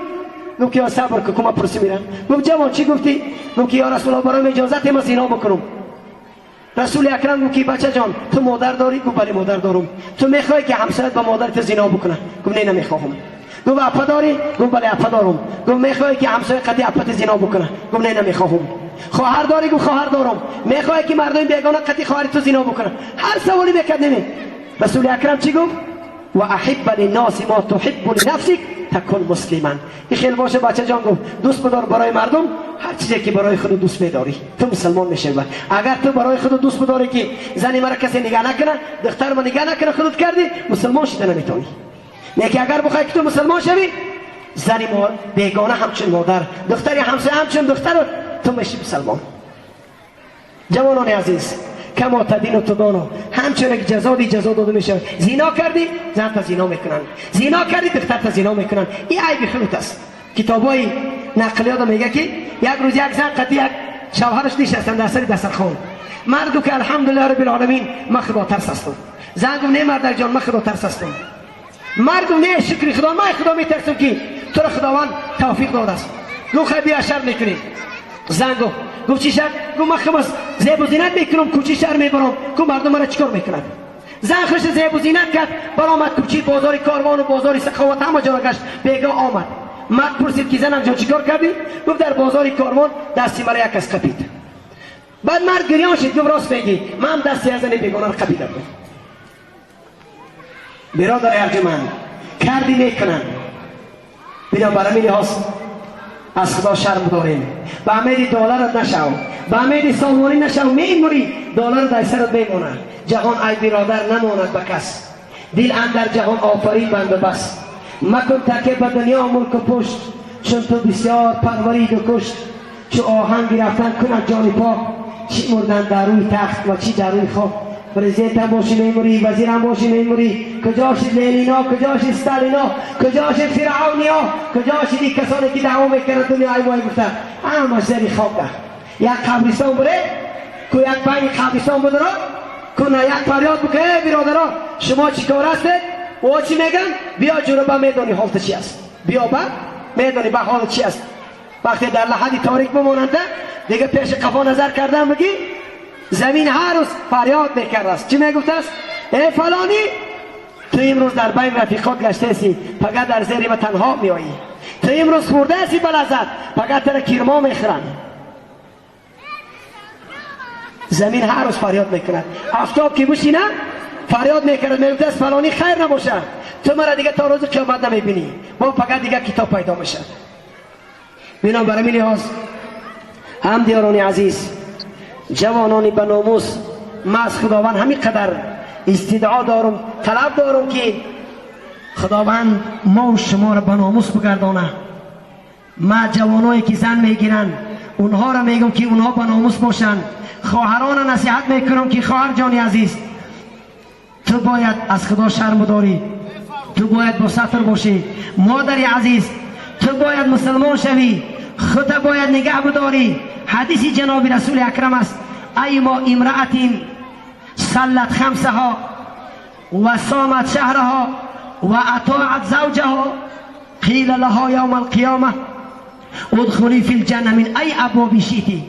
گفت یا صبر که کما پرسی میرن. گفت جوان چی گفتی؟ گفت یا رسول الله برای من اجازت من زنا بکنم. رسول اکرم گفت بچه جان تو مادر داری؟ گفت بله مادر دارم. تو میخوای که همسرت با مادرت زنا بکنه؟ گفت نه نمیخوام. گفت اپا داری؟ گفت بله اپا دارم. گفت میخوای که همسایه قدی اپات زنا بکنه؟ گفت نه نمیخوام. خواهر داری؟ گفت خواهر دارم. میخوای که مردم بیگانه قدی خواهر تو زنا بکنه؟ هر سوالی میکرد نمی. رسول اکرم چی گفت؟ و احب للناس ما تحب لنفسك تكن مسلما. این خیلی باشه بچه جان. گفت دوست بدار برای مردم هر چیزی که برای خود دوست میداری تو مسلمان میشه. اگر تو برای خود دوست بداری که زنی مرا کسی نگاه نکنه، دختر ما نگاه نکنه، خودت کردی مسلمان شده نمیتونی. نه اگر بخوای که تو مسلمان شوی، زنی بیگانه همچون مادر، دختری همسایه همچون دختر، تو میشی مسلمان. جوانان عزیز کما تدین تو دانو، همچون یک جزا داده میشه. زنا کردی زن تا زنا میکنن، زنا کردی دختر تا زنا میکنن. این عیب خودت است. کتابای نقلیات میگه که یک روز یک زن قد یک شوهرش نشستن در سر دسترخوان. مرد که الحمدلله رب العالمین من خدا ترس هستم. زن گفت نه مرد جان من خدا ترس هستم. مرد گفت نه شکر خدا، من خدا میترسم که تو رو خداوند توفیق داده است. گو خیلی بیا شر میکنیم. زن گفت چی شر؟ گفت من خمس زیب و زینت میکنم کوچی شر میبرم. گفت مردم را چیکار میکنن؟ زن خوش زیب و زینت کرد برآمد کوچی بازار کاروان و بازار سخاوت همه جا گشت بیگاه آمد. مرد پرسید که زنم جان چیکار کردی؟ گفت در بازار کاروان دستی مرا یک کس قپید. بعد مرد گریان شد گفت راست میگی من دستی از زن بیگانه را قپیدم. برادر ارجمند کردی میکنن بنا برامین هاست از خدا شرم داریم. به امید دلارت نشو، به امید سامانی نشو، میموری دلار در سرت میمونه. جهان ای برادر نماند به کس، دل اندر جهان آفرین بند بس. مکن تکیه به دنیا ملک و پشت، چون تو بسیار پرورید و کشت. چو آهن گرفتن کند جان پاک، چی مردن در روی تخت و چی در روی خاک. پرزیدنت هم باشی میموری، وزیر هم باشی میموری. کجاش لنینا، کجاش استالینا، کجاش فرعونیا، کجاش دی کسانی که دعوا میکنن دنیا ای وای گفتن همه زیر خاک ده. یک قبرستان بره کو یک پنج قبرستان بدره کنه یک فریاد بکنه برادران شما چی کار هستید و چی میگن؟ بیا جنوبا میدانی حالت چی است، بیا با میدانی با حالت چی است. وقتی در لحظی تاریک بماننده دیگه پیش قفا نظر کردن بگی زمین هر روز فریاد میکرده است. چی میگفته است؟ ای فلانی تو امروز در بین رفیقات گشته سی فقط در زیر ما تنها میایی. تو امروز خورده سی بلزد فقط تر کیرما میخورن. زمین هر روز فریاد میکند. آفتاب که بشینه فریاد میکند میگفته است فلانی خیر نباشه تو مرا دیگه تا روز قیامت نمیبینی با فقط دیگه کتاب پیدا میشه. بینام برای لحاظ هم دیاران عزیز جوانانی به ناموس ما از خداوند همین قدر استدعا دارم طلب دارم که خداوند ما و شما را به ناموس بگردانه. ما جوانایی که زن میگیرن اونها را میگم که اونها به ناموس باشن. خواهران نصیحت میکنم که خواهر جانی عزیز تو باید از خدا شرم داری، تو باید با ستر باشی. مادری عزیز تو باید مسلمان شوی، خودت باید نگه بداری. حدیث جناب رسول اکرم است ایما امرأت صلت خمسها و صامت شهرها و اطاعت زوجها قیل لها یوم القیامه ادخلی فی الجنه من ای ابواب شیتی.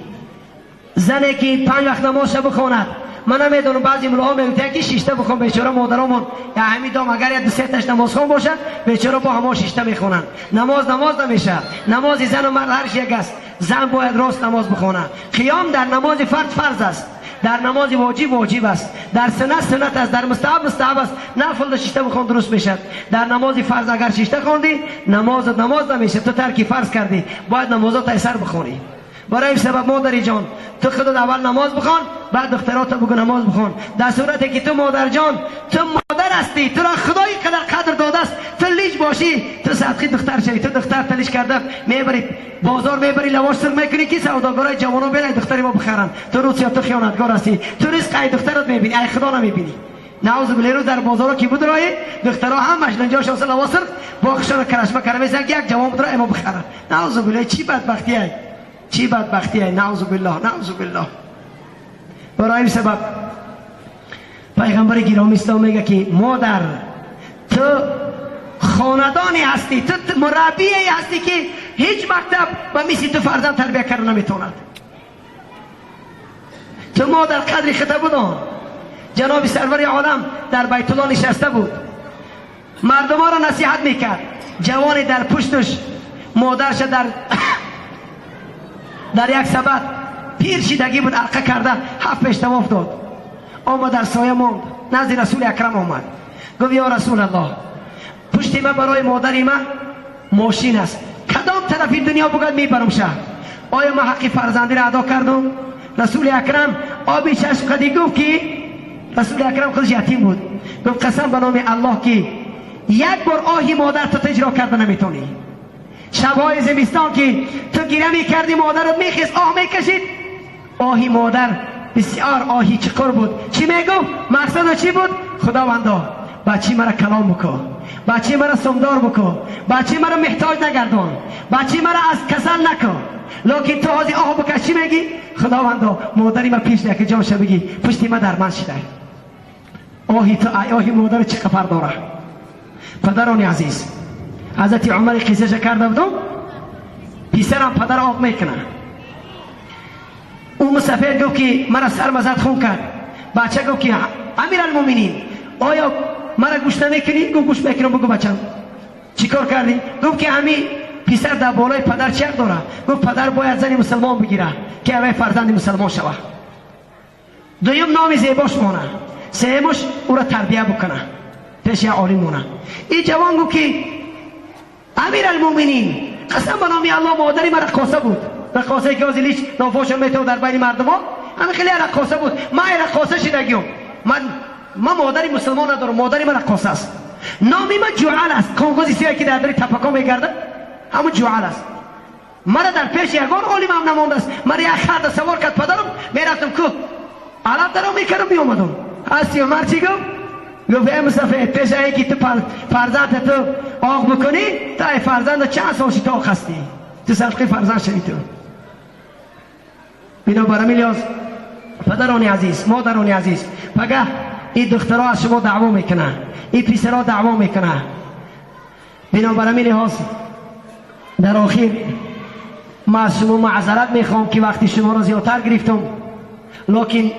زنی که 5 وقت نماز بخواند، من نمیدونم بعضی ملاها میگوید که 6 تا بخون بیچاره مادرامون یا همین دام اگر یک 2 تاش نماز خون باشه بیچاره با همه 6 تا میخونن. نماز نمیشه. نماز زن و مرد هر یک است. زن باید راست نماز بخونه. قیام در نماز فرض است، در نماز واجب است، در سنت است، در مستحب است. نفل 6 تا بخون درست میشه. در نماز فرض اگر 6 تا خوندی نماز نمیشه، تو ترک فرض کردی، باید نمازات ایسر بخونی. برای این سبب مادری جان تو خودت اول نماز بخوان بعد دخترات بگو نماز بخوان. در صورتی که تو مادر جان تو مادر هستی، تو را خدای قدر داده است، تو لیج باشی، تو صدقی دختر شوی، تو دختر تلیش کرده میبری بازار میبری لواش سر میکنی که سوداگرای جوانا بیان دختری ما بخرن. تو روسیا تو خیانتگار هستی، تو رزق ای دخترت میبینی ای خدا نمیبینی. نعوذ بالله رو در بازارا کی بود رای دخترها هم مشلنجاش اصل لواسر باخشون کرشمه کرده میسن یک جوان بود رای ما بخرن. نعوذ بالله چی بدبختی ای، چی بدبختی ای. نعوذ بالله نعوذ بالله. برای این سبب پیغمبر گرامی اسلام میگه که مادر تو خاندانی هستی، تو مربی هستی که هیچ مکتب و میسی تو فرزند تربیت کردن نمیتوند. تو مادر قدری خطه بدان. جناب سرور عالم در بیت الله نشسته بود، مردم ها را نصیحت میکرد. جوانی در پشتش مادرش در یک سبد پیر شیدگی بود، عرقه کرده 7 پیشتم افتاد. آمد در سایه ماند، نزد رسول اکرم آمد گفت یا رسول الله پشت من برای مادری من ماشین است، کدام طرفی دنیا بگد میبرم شهر، آیا من حق فرزندی را ادا کردم؟ رسول اکرم آبی چشم قدی گفت که رسول اکرم خودش یتیم بود، گفت قسم به نام الله که یک بار آهی مادر تو اجرا کرده نمیتونی. شبهای زمستان که تو گیره میکردی مادرت میخیست آه میکشید، آهی مادر بسیار آهی چقر بود. چی میگو؟ مقصد چی بود؟ خداوندا بچه مرا کلام بکن، بچه مرا سمدار بکن، بچه مرا محتاج نگردان، بچه مرا از کسل نکن. لیکن تو حاضی آه بکش چی میگی؟ خداوندا مادری ما پیش ده که جاشه بگی پشتی ما در من شده. آهی تو آهی مادر چه خبر داره؟ پدران عزیز حضرت عمر قصه کرده بودم، پسرم پدر آب میکنه. اون سفید گفت که مرا سرمزد خون کرد. بچه گفت که امیرالمومنین آیا مرا گوش نمیکنی؟ گفت گوش میکنم. بگو بچم چیکار کردی؟ گفت که همین پسر در بالای پدر چه داره؟ گفت پدر باید زنی مسلمان بگیره که اوی فرزند مسلمان شوه. دویم نام زیباش مونه، سومش او را تربیه بکنه، پیش عالم مونه. این جوان گفت که امیرالمومنین قسم به نام الله مادری من رقاصه بود، رقاصه که آزیلیش نافوش میتو در بین مردم ها، همین خیلی رقاصه بود. من رقاصه شدگیم، من مادری مسلمان ندارم، مادری من رقاصه است. نامی من جوعل است، کانگوزی سیایی که در دری تپکا میگرده همون جوعل است. مرا در پیش یگان عالم هم نمانده است. مرا یک خرد سوار کرد پدرم، میرفتم کو علف درم میکردم میومدم. هستی عمر چی گفت؟ گفت ای مصطفی پیش اینکه تو فرزند تو آق بکنی، تا ای فرزند چند سالشی تو آق هستی، تو صدقی فرزند شدی تو. بنابراین لیاز پدرانی عزیز، مادرانی عزیز، پگه این دخترها از شما دعوا میکنن، این پسرها دعوا میکنن. بنابراین لحاظ در آخر ما از شما معذرت میخوام که وقتی شما را زیادتر گرفتم، لیکن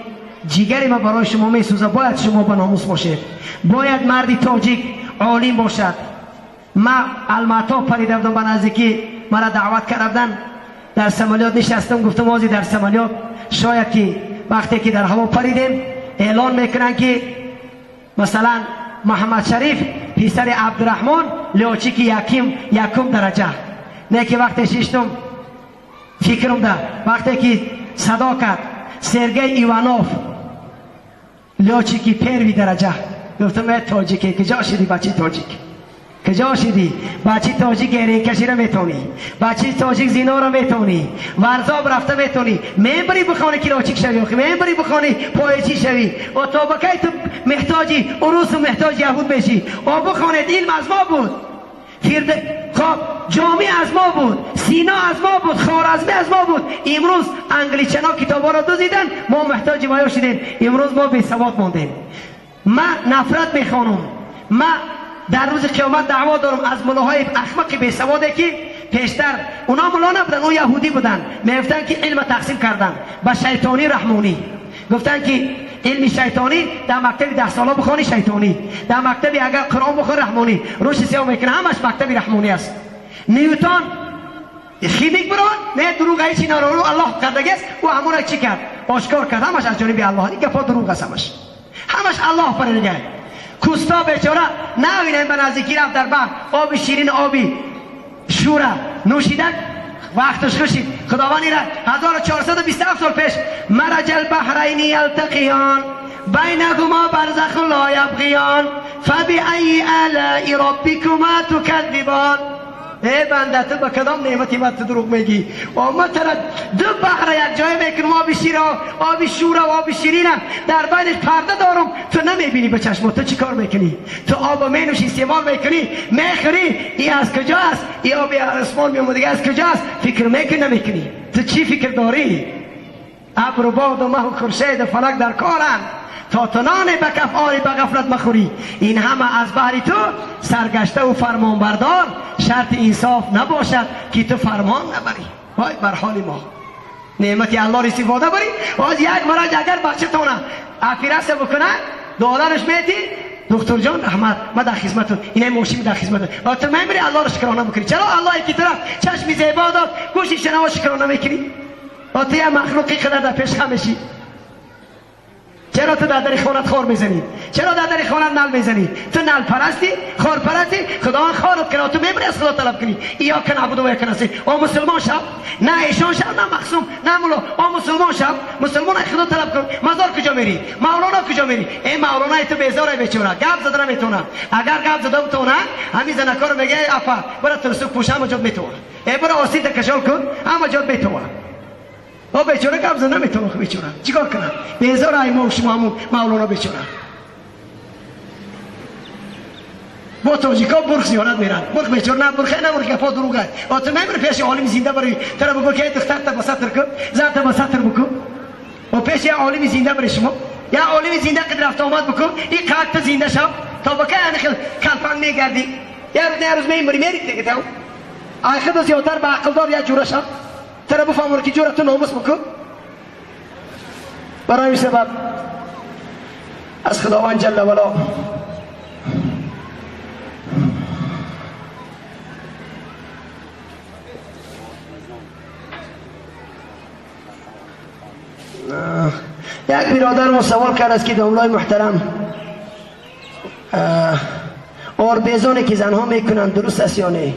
جیگری ما برای شما میسوزه. باید شما با ناموس باشید، باید مردی تاجیک عالم باشد. ما الماتا پریده بودم به نزدیکی مرا دعوت کردن، در سمالیات نشستم، گفتم آزی در سمالیات شاید که وقتی که در هوا پریدیم اعلان میکنن که مثلا محمد شریف پسر عبدالرحمن لیاچی که یکم درجه نه، که وقتی ششتم فکرم ده وقتی که صدا کرد سرگی ایوانوف لیاچی که پیروی درجه، گفتم ای تاجیکی کجا شدی بچی تاجیک، کجا شدی بچی تاجیک گیرین کشی را میتونی، بچی تاجیک زینا را میتونی، ورزاب رفته میتونی، میبری بخوانی که لاچیک شوی، میبری بخوانی پایچی شوی و تا بکی تو محتاجی عروس و محتاج یهود بشی و بخوانید علم از ما بود، خب جامعه از ما بود، سینا از ما بود، خوارزمی از ما بود. امروز انگلیچنا کتابا را دزدیدن، ما محتاج ویا شدیم، امروز ما بی سواد ماندیم. من نفرت میخوانم، من در روز قیامت دعوا دارم از ملاهای احمق بی سواده که پیشتر اونا ملا نبودن، اون یهودی بودن، میگفتن که علم تقسیم کردن به شیطانی رحمانی. گفتن که علم شیطانی در مکتب 10 ساله بخوانی شیطانی، در مکتب اگر قرآن بخوانی رحمانی، روش سیاه میکنه همش مکتب رحمانی است. نیوتن خیمیک بران نه دروغ هیچی نارو الله کردگی است و همون چی کرد آشکار کرد، همش از جانب الله. این گپا دروغ است، همش الله پرنگه. کوستا بیچاره نوینه به نزدیکی رفت در بحر، آب شیرین آبی شوره نوشیدن، وقتش خوشید. خداوندی را 1427 سال پیش مرج البحرین یلتقیان بینهما برزخ لا یبغیان فبأی آلاء ربکما تکذبان. ای بنده تو به کدام نعمتی من تو دروغ میگی؟ و ما ترا دو بحر یک جای میکنم، آب شوره و آب شیرینه در بینش پرده دارم، تو نمیبینی به چشمات. تو چی کار میکنی؟ تو آب مینوشی استعمال میکنی میخوری، این از کجا است؟ این آب اسمان میامده دیگه از کجا است؟ فکر میکنی نمیکنی؟ تو چی فکر داری؟ ابر و باد و مه و خورشید و فلک در کارند تا تنان به کف آری به غفلت مخوری. این همه از بحری تو سرگشته و فرمان بردار، شرط انصاف نباشد که تو فرمان نبری. وای بر حال ما، نعمت الله استفاده بری. باز یک مرد اگر بچه تونه افیرسه بکنه دادنش میدی، دکتر جان احمد ما در خدمتتون، اینه موشی در خدمتتون، و تو میبری الله رو شکرانه بکنی. چرا اللهی که طرف چشمی زیبا داد گوشی شنوا شکرانه میکنی؟ و تو یه مخلوقی قدر در پیش خمشی. چرا تو در خانت خور میزنی؟ چرا در خانت نل میزنی؟ تو نل پرستی؟ خور پرستی؟ خدا خارت کنه، تو میبری از خدا طلب کنی. یا که نبوده و یا که نستی. او مسلمان شب، نه ایشان شب، نه مخصوم، نه مولا. او مسلمان شب، مسلمان خدا طلب کن. مزار کجا میری؟ مولانا کجا میری؟ ای مولانا تو بیزاره بیچاره، گپ زدن نمیتونه. اگر گپ زدم تو نه، همین زنکار میگه افا برا ترسو پوشم همه جات میتونه. ای برا آسیب کشال کن، همه جات میتونه. او بیچاره قبض نمیتونه، بیچاره چیکار کنه؟ بیزار ای ما شما همون مولانا بیچاره با تاجیکا برخ زیارت میرن، برخ بیچاره نه برخه نه برخ گپا دروغه. و تو نمیری پیش عالم زنده بری طرف بگو که دختر تا بساتر کن، زن تا بساتر بکن و پیش یه عالم زنده بری شما، یا عالم زنده که رفت آمد بکن، این قد تا زنده شو تا بکه کلپنگ میگردی. یه روز نه روز میمری میرید دیگه تو آخه زیادتر به عقل دار یا جورش هم ترا بفهمون که جورت تو ناموس بکن. برای این سبب از خداوند جل و علا یک برادر ما سوال کرد است که داملای محترم آربیزانی که زنها میکنن درست است یا نه؟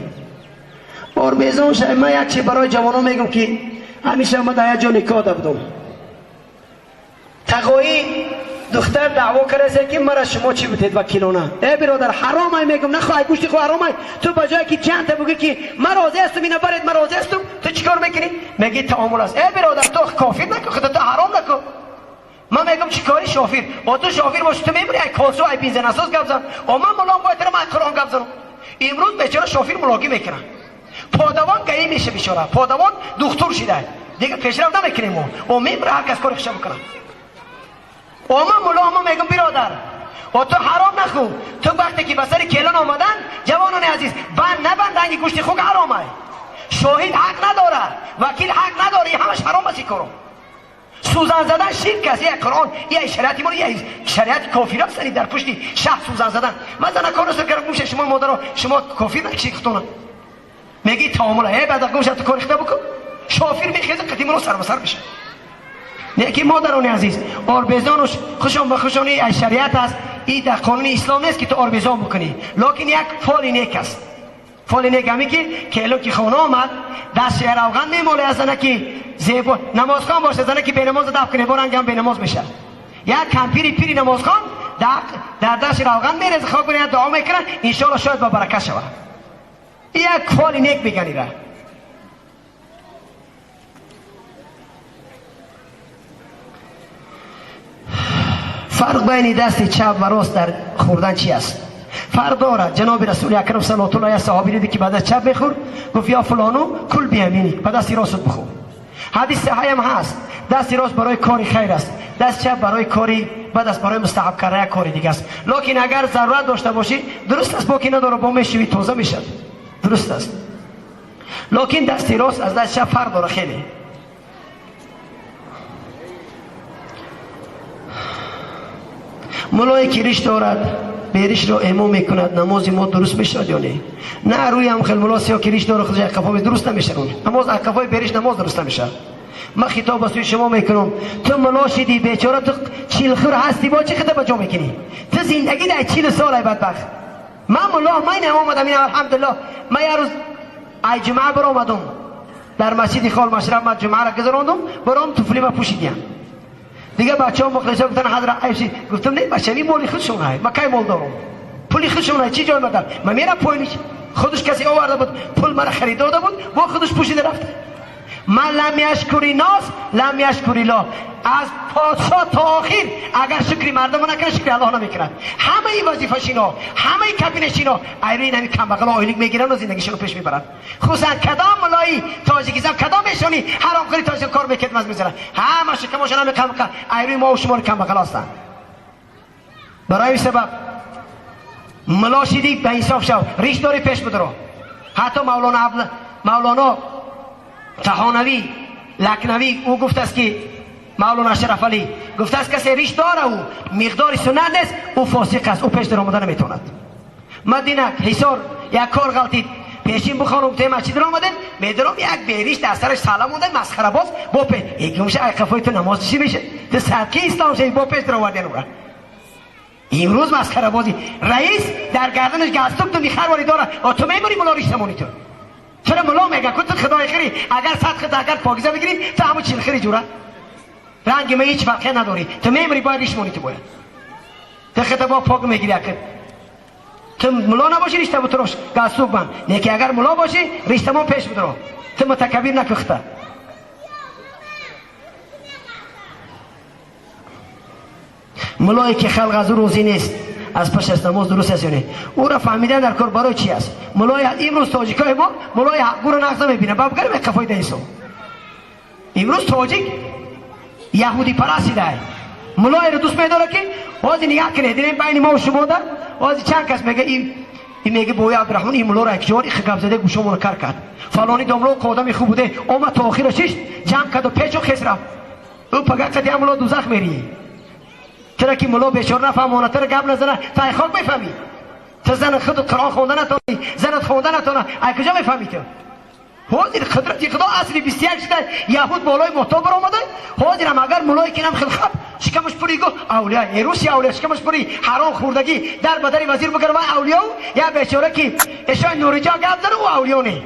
آربیزان شاید من یک چی برای جوانان میگم که همیشه من در یک جا نکاح بودم تقایی دختر دعوا کرده که مرا شما چی بودید وکیلانه ای برادر حرامه میگم نخواه گوشت خو حرامه تو بجای که چند تا بگی که من راضی هستم اینا برید من راضی هستم تو چیکار میکنی میگی تعامل است ای برادر تو کافر نکن خودت حرام نکن من میگم چیکاری شافیر و تو شافیر باش تو میبری ای کاسو ای بیزن اساس گپ زن و من ملام باید من قرآن گپ زنم امروز بیچاره شافیر ملاقی میکنه پادوان گئی میشه بیچاره پادوان دکتر شده دیگه پیشرفت نمیکنیم و میبره هر کس کارش میکنه و من ملا میگم برادر و تو حرام نخون تو وقتی که بسر کلان آمدن جوانان عزیز بند نبند رنگ گوشت خوک حرامه شاهد حق نداره وکیل حق نداره همش حرام است کارو سوزن زدن شرک است یک قرآن یک شریعتی مال یک شریعت کافر است در پشتی شهر سوزن زدن مثلا کار است که گوش شما مادر شما کافر نکشید خودتون میگی تعامل ای بعد گوش تو کار اختیار بکن شافیر میخیزه قدیم رو سر به سر بشه نیکی مادران عزیز آربیزانش خوشم به خوشانی ای شریعت است این در قانون اسلام نیست که تو آربیزان بکنی لکن یک فال نیک است فال نیک همی که کلو که خانه آمد دست روغن میماله از زنه که زیبا نمازخوان باشه زنه که به نماز دفع کنه بارنگ هم به نماز بشه یک کمپیری پیری نمازخوان در دست روغن میرزه خواه کنه دعا میکنن انشاءالله شاید با برکت شود یک فال نیک بگنی را فرق بین دست چپ و راست در خوردن چی است؟ فرق دارد. جناب رسول اکرم صلی الله علیه و صحابی دیدی که بعد از چپ بخور گفت یا فلانو کل بیامینی بعد دست راست بخور. حدیث صحیح هم هست دست راست برای کاری خیر است دست چپ برای کاری بعد از برای مستحب کردن کاری دیگه است لکن اگر ضرورت داشته باشی درست است باقی نداره با میشوی توزه میشد درست است لکن دست راست از دست چپ فرق داره خیلی ملایی که ریش دارد بیریش رو امام میکند نماز ما درست میشد یا نه نه روی هم خیلی ملا سیاه که ریش داره خودش اکفای درست نمیشه نماز اکفای بیریش نماز درست نمیشه من خطاب با سوی شما میکنم تو ملا شدی بیچاره تو چیلخور هستی با چه خطاب جا میکنی تو زندگی در 40 ساله بدبخت من ملا من آمدم این الحمدلله من یه روز ای جمعه برآمدم در مسجد خال مشرب من جمعه را گذراندم برام توفلی ما پوشیدم دیگه بچه‌ها مخلصا گفتن حضرت عیسی گفتم نه بچه‌ی مالی خودشون هست من کی مال دارم پولی خودشون هست چی جای مدار من میرم پایینش خودش کسی آورده بود پول مرا خرید داده بود با خودش پوشیده رفته من لم یشکری ناس لم یشکری الله از پادشاه تا آخر اگر شکری مردم نکنه شکری الله نمیکنه همه این وظیفه اینا همه کابینش اینا ایرین همین کم بغل آیلینگ میگیرن و زندگیشون رو پیش میبرن خصوصا کدام ملایی تاجیکستان کدام ایشونی حرام خوری تاجیک کار میکرد مز میذارن همه شکمشون هم کم بغل ایرین ما و شما کم بغل هستن برای این سبب ملا شدی به انصاف شو ریش داری پیش بدرو حتی مولانا تهانوی لکنوی او گفت است که مولانا اشرف علی گفت است کسی ریش داره او مقدار سنت نیست او فاسق است او پیش در آمدن نمیتوند مدینه حصار یک کار غلطید پیشین بخوانم توی مسجد را آمدن میدرم یک بیریش در سرش سلام مونده مسخره باز با پیش یکی میشه ای خفای تو نماز چی میشه تو صدقه اسلام شدی با پیش در آوردن او امروز مسخره بازی رئیس در گردنش گاستوب تو میخرواری داره و تو میبری ملا ریش تمونی تو چرا ملا میگه که تو خدای خیری اگر صد خدا اگر پاکیزه بگیری تو همون چیل خیری جوره رنگ ما هیچ فرقی نداری تو میبری باید ریش مونی تو باید تو خدا با پاک میگیری اکر تو ملا نباشی ریشته بتروش گاستوب بند نیکی اگر ملا باشی ریشته من پیش بدرو تو متکبیر نکخته ملایی که خلق از روزی نیست از پس از نماز درست است یا نه او را فهمیدن در کار برای چی است ملای امروز تاجیکای ما ملای حقو رو نقض میبینه باب گرم کفای دیسو امروز تاجیک یهودی پرستی ده ملای رو دوست میداره که وازی نگاه کنه دیدیم بین ما و شما ده وازی چند کس میگه این این میگه بوی عبدالرحمن این ملا را یک جوری خگب زده گوشمون کار کرد، فلانی داملو قادم خوب بوده، اومد تا آخرش جمع کرد و پیچ و خیز رفت. او پگه کتی هم ملا دوزخ میری. چرا که ملا بیچاره نفهمونه تر گپ نزنه تا خاک بفهمی. تو زن خود قرآن خوندن نتونی، زنت خوندن نتونه، ای کجا میفهمی تو؟ حاضر قدرت خدا اصلی 21 شده یهود بالای محتاب آمده. حاضر هم اگر ملای کنم خیلی خب شکمش پوری گو اولیاء روسی اولیاء شکمش پوری حرام خوردگی در بدن وزیر بگره و اولیاء یا بیچاره که اشای نورجا گپ زنه و اولیاء نه.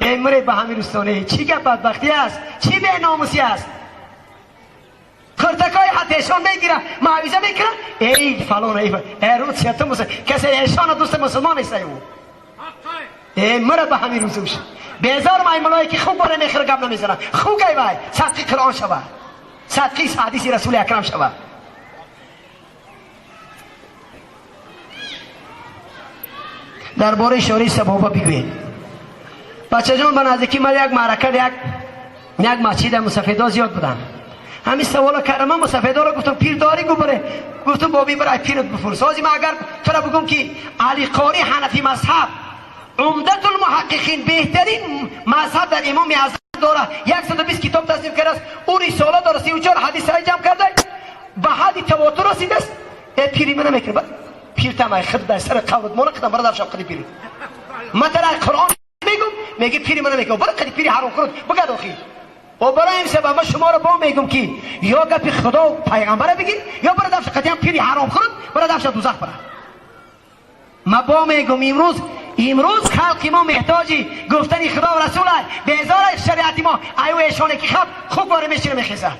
امره به همین رستانه چی گپ بدبختی است، چی به ناموسی است. خرتکای حتی اشان میگیره معاویزه میکنه ای فلان ای روز سیاتم مسلمان کسی اشان دوست مسلمان نیست او مره به همین روزوش بیزار مای ملائکه خوب باره میخره گپ نمیزنه خوب گای وای صدقی قرآن شوه صدقی حدیث رسول اکرم شوه. درباره شوری سبابا بگوید بچه جان به نزدیکی من یک معرکه یک مسجد مسافدا زیاد بودن. همین سوالا کردم من مسافدا رو گفتم پیر داری گو بره گفتم بابی برای پیرت بفرست. سازی من اگر تو را بگم که علی قاری حنفی مذهب عمدت المحققین بهترین مذهب در امام اعظم داره 120 کتاب تصنیف کرده است او رساله داره 34 حدیث های جمع کرده به حد تواتر رسیده است. پیری من نمیکنه پیر تمای خود در سر قولت مون قدم برادر شب قدی پیری مثلا قرآن میگم میگه پیری من نمیکنه برای قدی پیری حرام خورد بگه داخل و برای این سبب من شما رو با میگم که یا گپ خدا و پیغمبر بگیر یا برای دفش قدیم پیری حرام خورد برای دفش دوزخ بره. ما با میگم امروز خلق ما محتاجی گفتنی خدا و رسول بیزار شریعت ما ایو ایشونه که خوب باره میشینه میخیزه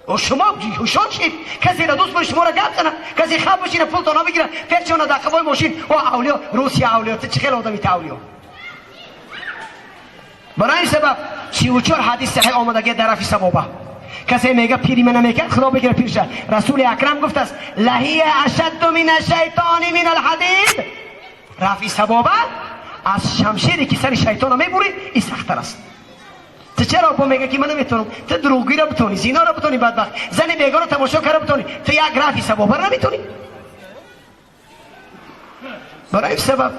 و شما هوشان شید کسی را دوست بر شما را گپ زنه کسی خواب بشینه پول تا نبگیره فکرشونه در قبای ماشین و اولیاء روسیه اولیاء چه خیلی آدمی تا اولیاء. برای این سبب 34 حدیث صحیح آمدگی در رفع سبابه کسی میگه پیری من نمیکرد خدا بگیره پیرشه. رسول اکرم گفت است لهی اشد من الشیطان من الحدید رفع سبابه از شمشیری که سر شیطان میبری این سخت‌تر است. تو چرا با میگه که من نمیتونم تو دروغگویی را بتونی زنا را بتونی بدبخت زن بیگانه تماشا کرده بتونی تو یک رفع سبابه را نمیتونی. برای این سبب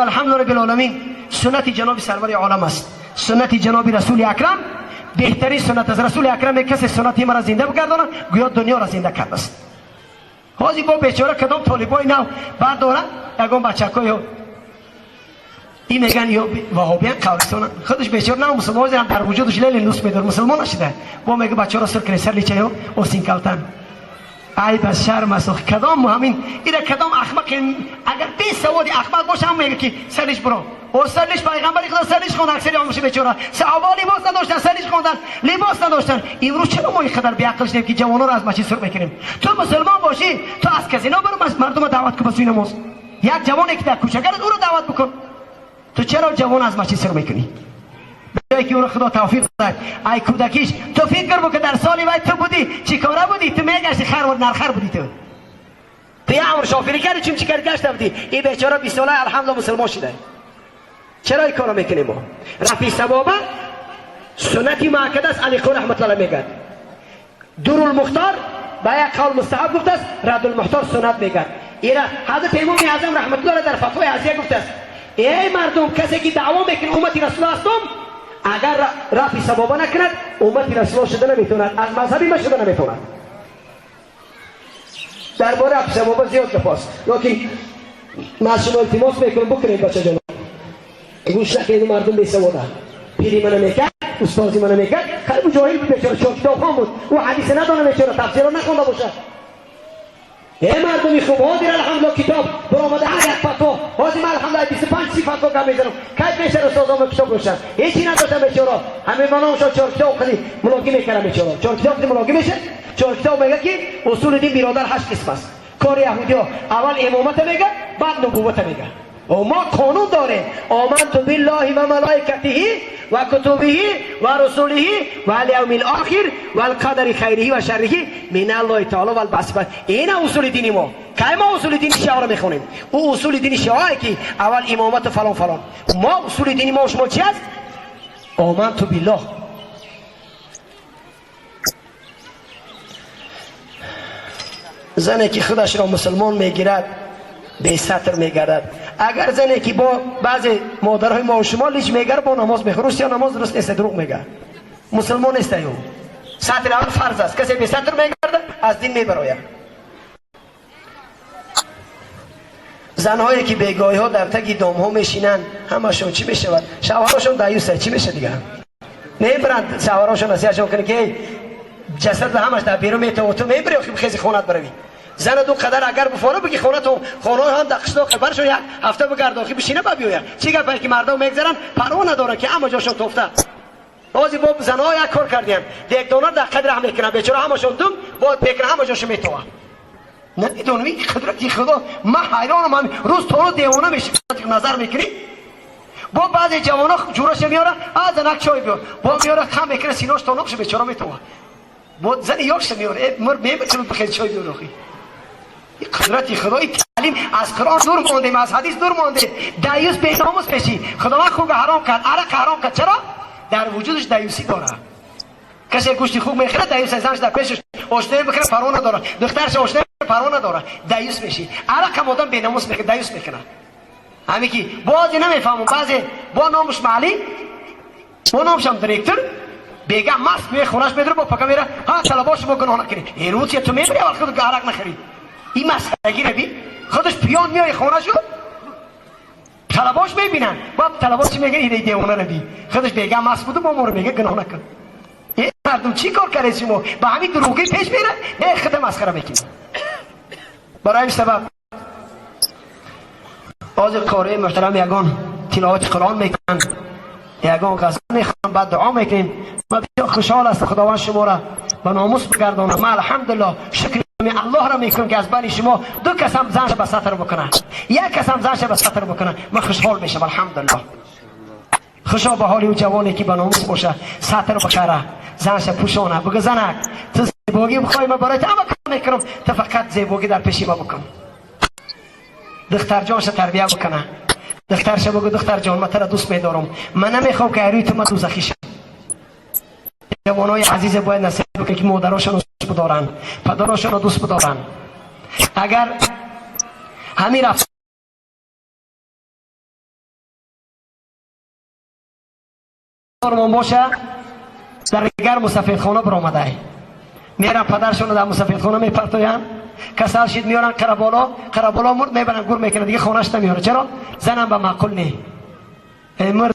الحمدلله رب العالمین سنت جناب سرور عالم است. سنت جناب رسول اکرم بهترین سنت از رسول اکرم کسی سنتی مرا زنده بگردانه گویا دنیا را زنده کرده است. حاجی با بیچاره کدام طالبای نو بردارن یگان بچکای این میگن یا وهابیان قوریستان خودش بیچاره نه مسلمان هم در وجودش لیل نوس میدار مسلمان نشده با میگه بچه را سر کنی سر لیچه ها و سینکلتن ای بس شرم است. کدام همین ایره کدام احمق اگر بی سوادی احمق باشه هم میگه که سرش برو و سرش پیغمبری خدا سرش خوند اکثری آموشه بیچاره صحابه لباس نداشتن سرش خوندن لباس نداشتن. امروز چرا ما اینقدر بیعقل شدیم که جوانان رو از مسجد سر میکنیم؟ تو مسلمان باشی تو از کزینا برو مردم دعوت کن بس نماز یک جوانی که در کوچه‌گر او رو دعوت بکن. تو چرا جوان از مسجد سر میکنی؟ جایی که اون خدا توفیق داد ای کودکیش تو فکر بکن در سالی وای تو بودی چی کاره بودی تو میگشتی خر و نرخر بودی تو یه عمر شافری کردی چیم چی کردی گشته بودی این بیچاره 20 ساله الحمدلله مسلمان شده. چرا این کارو میکنیم ما؟ رفع سبابه سنتی مؤکد است. علی قول رحمت الله میگه دور المختار با یک قول مستحب گفته است رد المختار سنت میگه. اینا حضرت امام اعظم رحمت الله در فتوای عزیه گفته است ای مردم کسی که دعوا میکنه امتی رسول هستم اگر رفع سبابه نکند امتی رسول شده نمیتوند از مذهبی ما شده نمیتوند. درباره رفع سبابه زیاد گفاست لیکن ما شما التماس میکنم بکنید بچه جان گوش نکنید مردم بی سواده پیری من نمیکرد استازی من نمیکرد خیلی جاهل بود بیچاره چون کتاب خام بود او حدیث ندانه بیچاره تفسیر رو نخونده باشه. ای مردمی خوب حاضر الحمدلله کتاب برآمده هر یک فتوا حاضر من الحمدلله 25 فتوا کم میزنم کی میشه استادام کتاب روشن هیچی نداشتم بیچاره همه منامشو 4 کتاب خیلی ملاقی میکردم بیچاره 4 کتاب ملاقی میشه 4 کتاب میگه که اصول دین برادر 8 قسم است. کار یهودی‌ها اول امامت میگه بعد نبوت میگه و ما قانون داره آمنت بالله و ملائکته و کتبه و رسوله و الیوم الاخر و القدر خیره و شره من الله تعالی و البسمه. این اصول دینی ما که ما اصول دینی شیعه را میخونیم او اصول دینی شیعه که اول امامت فلان فلان. ما اصول دینی ما شما چی است؟ آمنت بالله. زنی که خودش را مسلمان میگیرد به سطر میگردد. اگر زنی که با بعضی مادرهای ما و شما لیچ میگرد با نماز میخوره یا نماز درست نیست، دروغ میگه، مسلمان نیست. او سطر اول فرض است، کسی به سطر میگرده از دین میبراید. زنهایی که بیگاهی ها در تگی دام ها میشینن همشون چی میشود؟ شوهراشون دیوسه، چی میشه دیگه؟ نمیبرند شوهراشون نصیحتشون کنه که جسد همش در بیرون میتونه، تو میبری آخه بخیزی خونت بروی. زن دو قدر اگر بفاره بگی خونه تو خونه هم دقشتا خبرشو یک هفته بگرد آخه بشینه ببیوید. چی گپه که مردم میگذرن پروا نداره که اما جاشون توفته. بازی با زنها یک کار کردیم یک دونر در قدر هم میکنن بیچاره همشون دوم باید بکنه همه جاشو میتوه. نمیدونم این قدرتی خدا، من حیرانم. من روز تو رو دیوانه میشه نظر میکنی. با بعضی جوانا جورش میاره از نک چای بیار با میاره خم میکنه سیناش تا نقش بیچاره میتوه. با زن یاش میاره مر میبچه بخیر چای بیار آخی. این قدرتی خدای تعلیم از قرآن دور ماندیم، از حدیث دور ماندیم. دیوس بی ناموس میشی. خدا خوب حرام کرد، عرق حرام کرد. چرا؟ در وجودش دیوسی داره. کسی گوشت خوب میخوره دیوس زنش در پیشش آشنایی بکنه پروا نداره، دخترش آشنایی پروا نداره، دیوس میشی. عرق هم آدم بی ناموس میکنه، دیوس میکنه. همین که بعضی نمیفهمم، بعضی با نامش معلی با نامش هم دیرکتور بیگه مست میه خونش میدره با پکا میره ها طلباش با گناه نکنی. این روز تو میبری اول خود عرق نخری. این مسخرگی رو بی خودش پیان میای خونه‌شو طلباش میبینن با طلباش میگه این دیوانه رو بی خودش بیگه مست بود با ما رو میگه گناه نکن. این مردم چی کار کردی شما؟ با همین دروغی پیش میره نه خود مسخره میکنی. برای این سبب بعض قاری محترم یگان تلاوت قرآن میکنن، یگان غزل میخوان، بعد دعا میکنیم. من بسیار خوشحال است خداوند شما را به ناموس بگردانم. من الحمدلله شکر الله را میکنم که از بین شما دو کس هم زنش به سطر بکنه، یک کس هم زنش به سطر بکنه، من خوشحال میشم الحمدلله. خوشا به حالی و جوانی که به ناموس باشه سطر بخره زنش پوشانه بگه زنک تو زیبایی بخوای من برای تو اما کار میکنم تو فقط زیبایی در پیشی ما بکن. دختر جانش تربیه بکنه، دخترش بگو دختر جان من تو را دوست میدارم، من نمیخوام که هروی تو من دوزخی شم. جوانای عزیز باید نصیحت بکنه که مادراشون رو دوست بدارن، پدراشون رو دوست بدارن. اگر همین رفت من باشه در دیگر مسافر خانه برآمده میرن پدرشون رو در مسافر خانه میپرتوین، کسل شید میارن قربالا مرد میبرن گور میکنه دیگه خانهش نمیاره. چرا؟ زنم به معقول نی مرد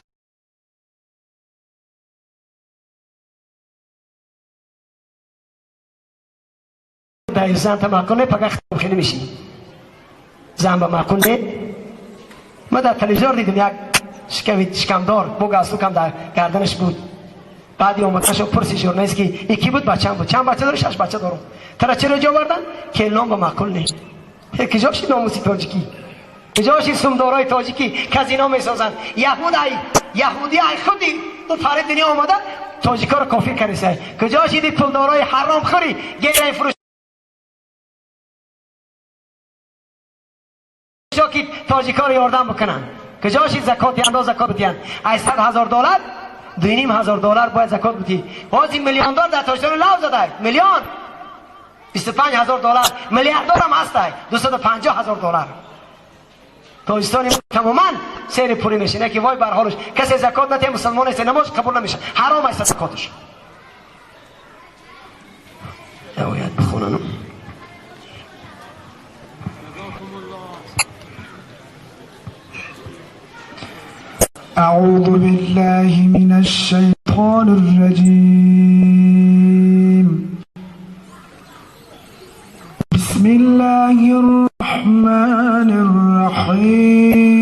در زن تا معقول نی پگه خیلی میشی زن به معقول نی. من در تلویزیون دیدم یک شکمدار بوگ از کم در گردنش بود. بعدی اومدن شو پرسی ژورنالیست که یکی بود بچه‌م بود. چند بچه داره؟ 6 بچه دارم. ترا چرا جا آوردن؟ که نام به معقول نی. کجاش ناموسی تاجیکی؟ کجاش سمدارای تاجیکی که از اینا میسازن؟ یهودی ای خودی اون فرد دنیا اومده تاجیکا رو کافر کردیسه. کجاش دی پولدارای حرام خوری گیرای فروش کجا که تاجیکا رو یاردن بکنن؟ کجاش زکات انداز زکات بدین؟ $100,000 $2,500 باید زکات بدی. بازی میلیون دلار در تاجر لو زده، میلیون $25,000 میلیاردر هم هسته $250,000. تاجستانی تماما سیر پوری میشه. نه که وای بر حالش کسی زکات نده مسلمان است نماز قبول نمیشه، حرام است زکاتش. باید بخونم. أعوذ بالله من الشيطان الرجيم. بسم الله الرحمن الرحيم.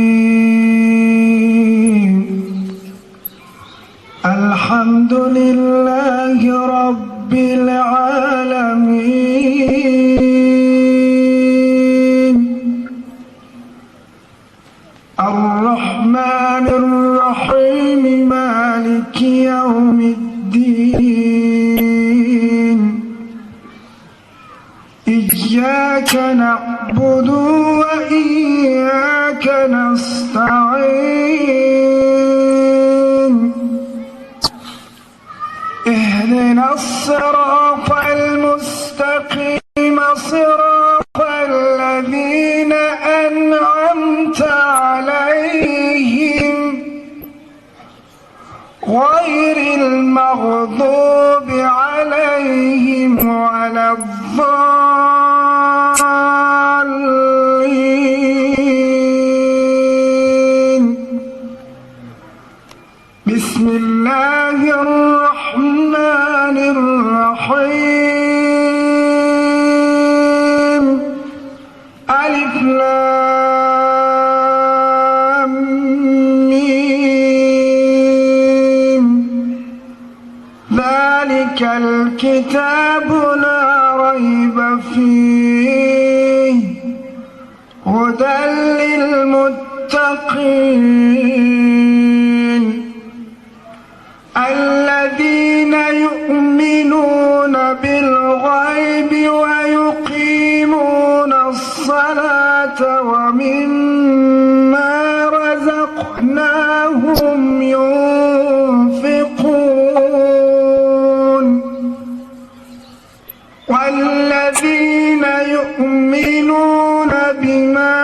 الحمد لله رب العالمين الرحمن الرحيم مالك يوم الدين إياك نعبد وإياك نستعين اهدنا الصراط المستقيم صراط الذين أنعمت الضالين. بسم الله الرحمن الرحيم. ألف لام ميم. ذلك الكتاب لا ريب فيه هدى للمتقين الذين يؤمنون بالغيب ويقيمون الصلاة ومما رزقناهم ينفقون والذين يؤمنون بما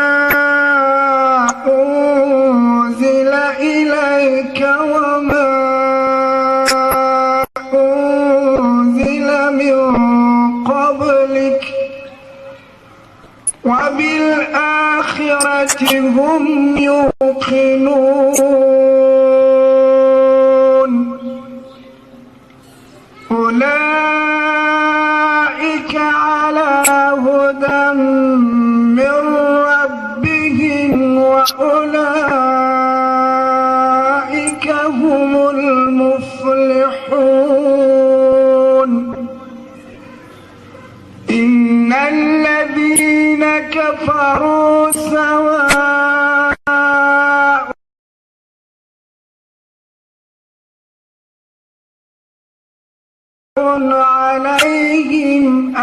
أنزل إليك وما أنزل من قبلك وبالآخرة هم يوقنون أولئك على هدى من ربهم وأولئك هم المفلحون. إن الذين كفروا سواء عليهم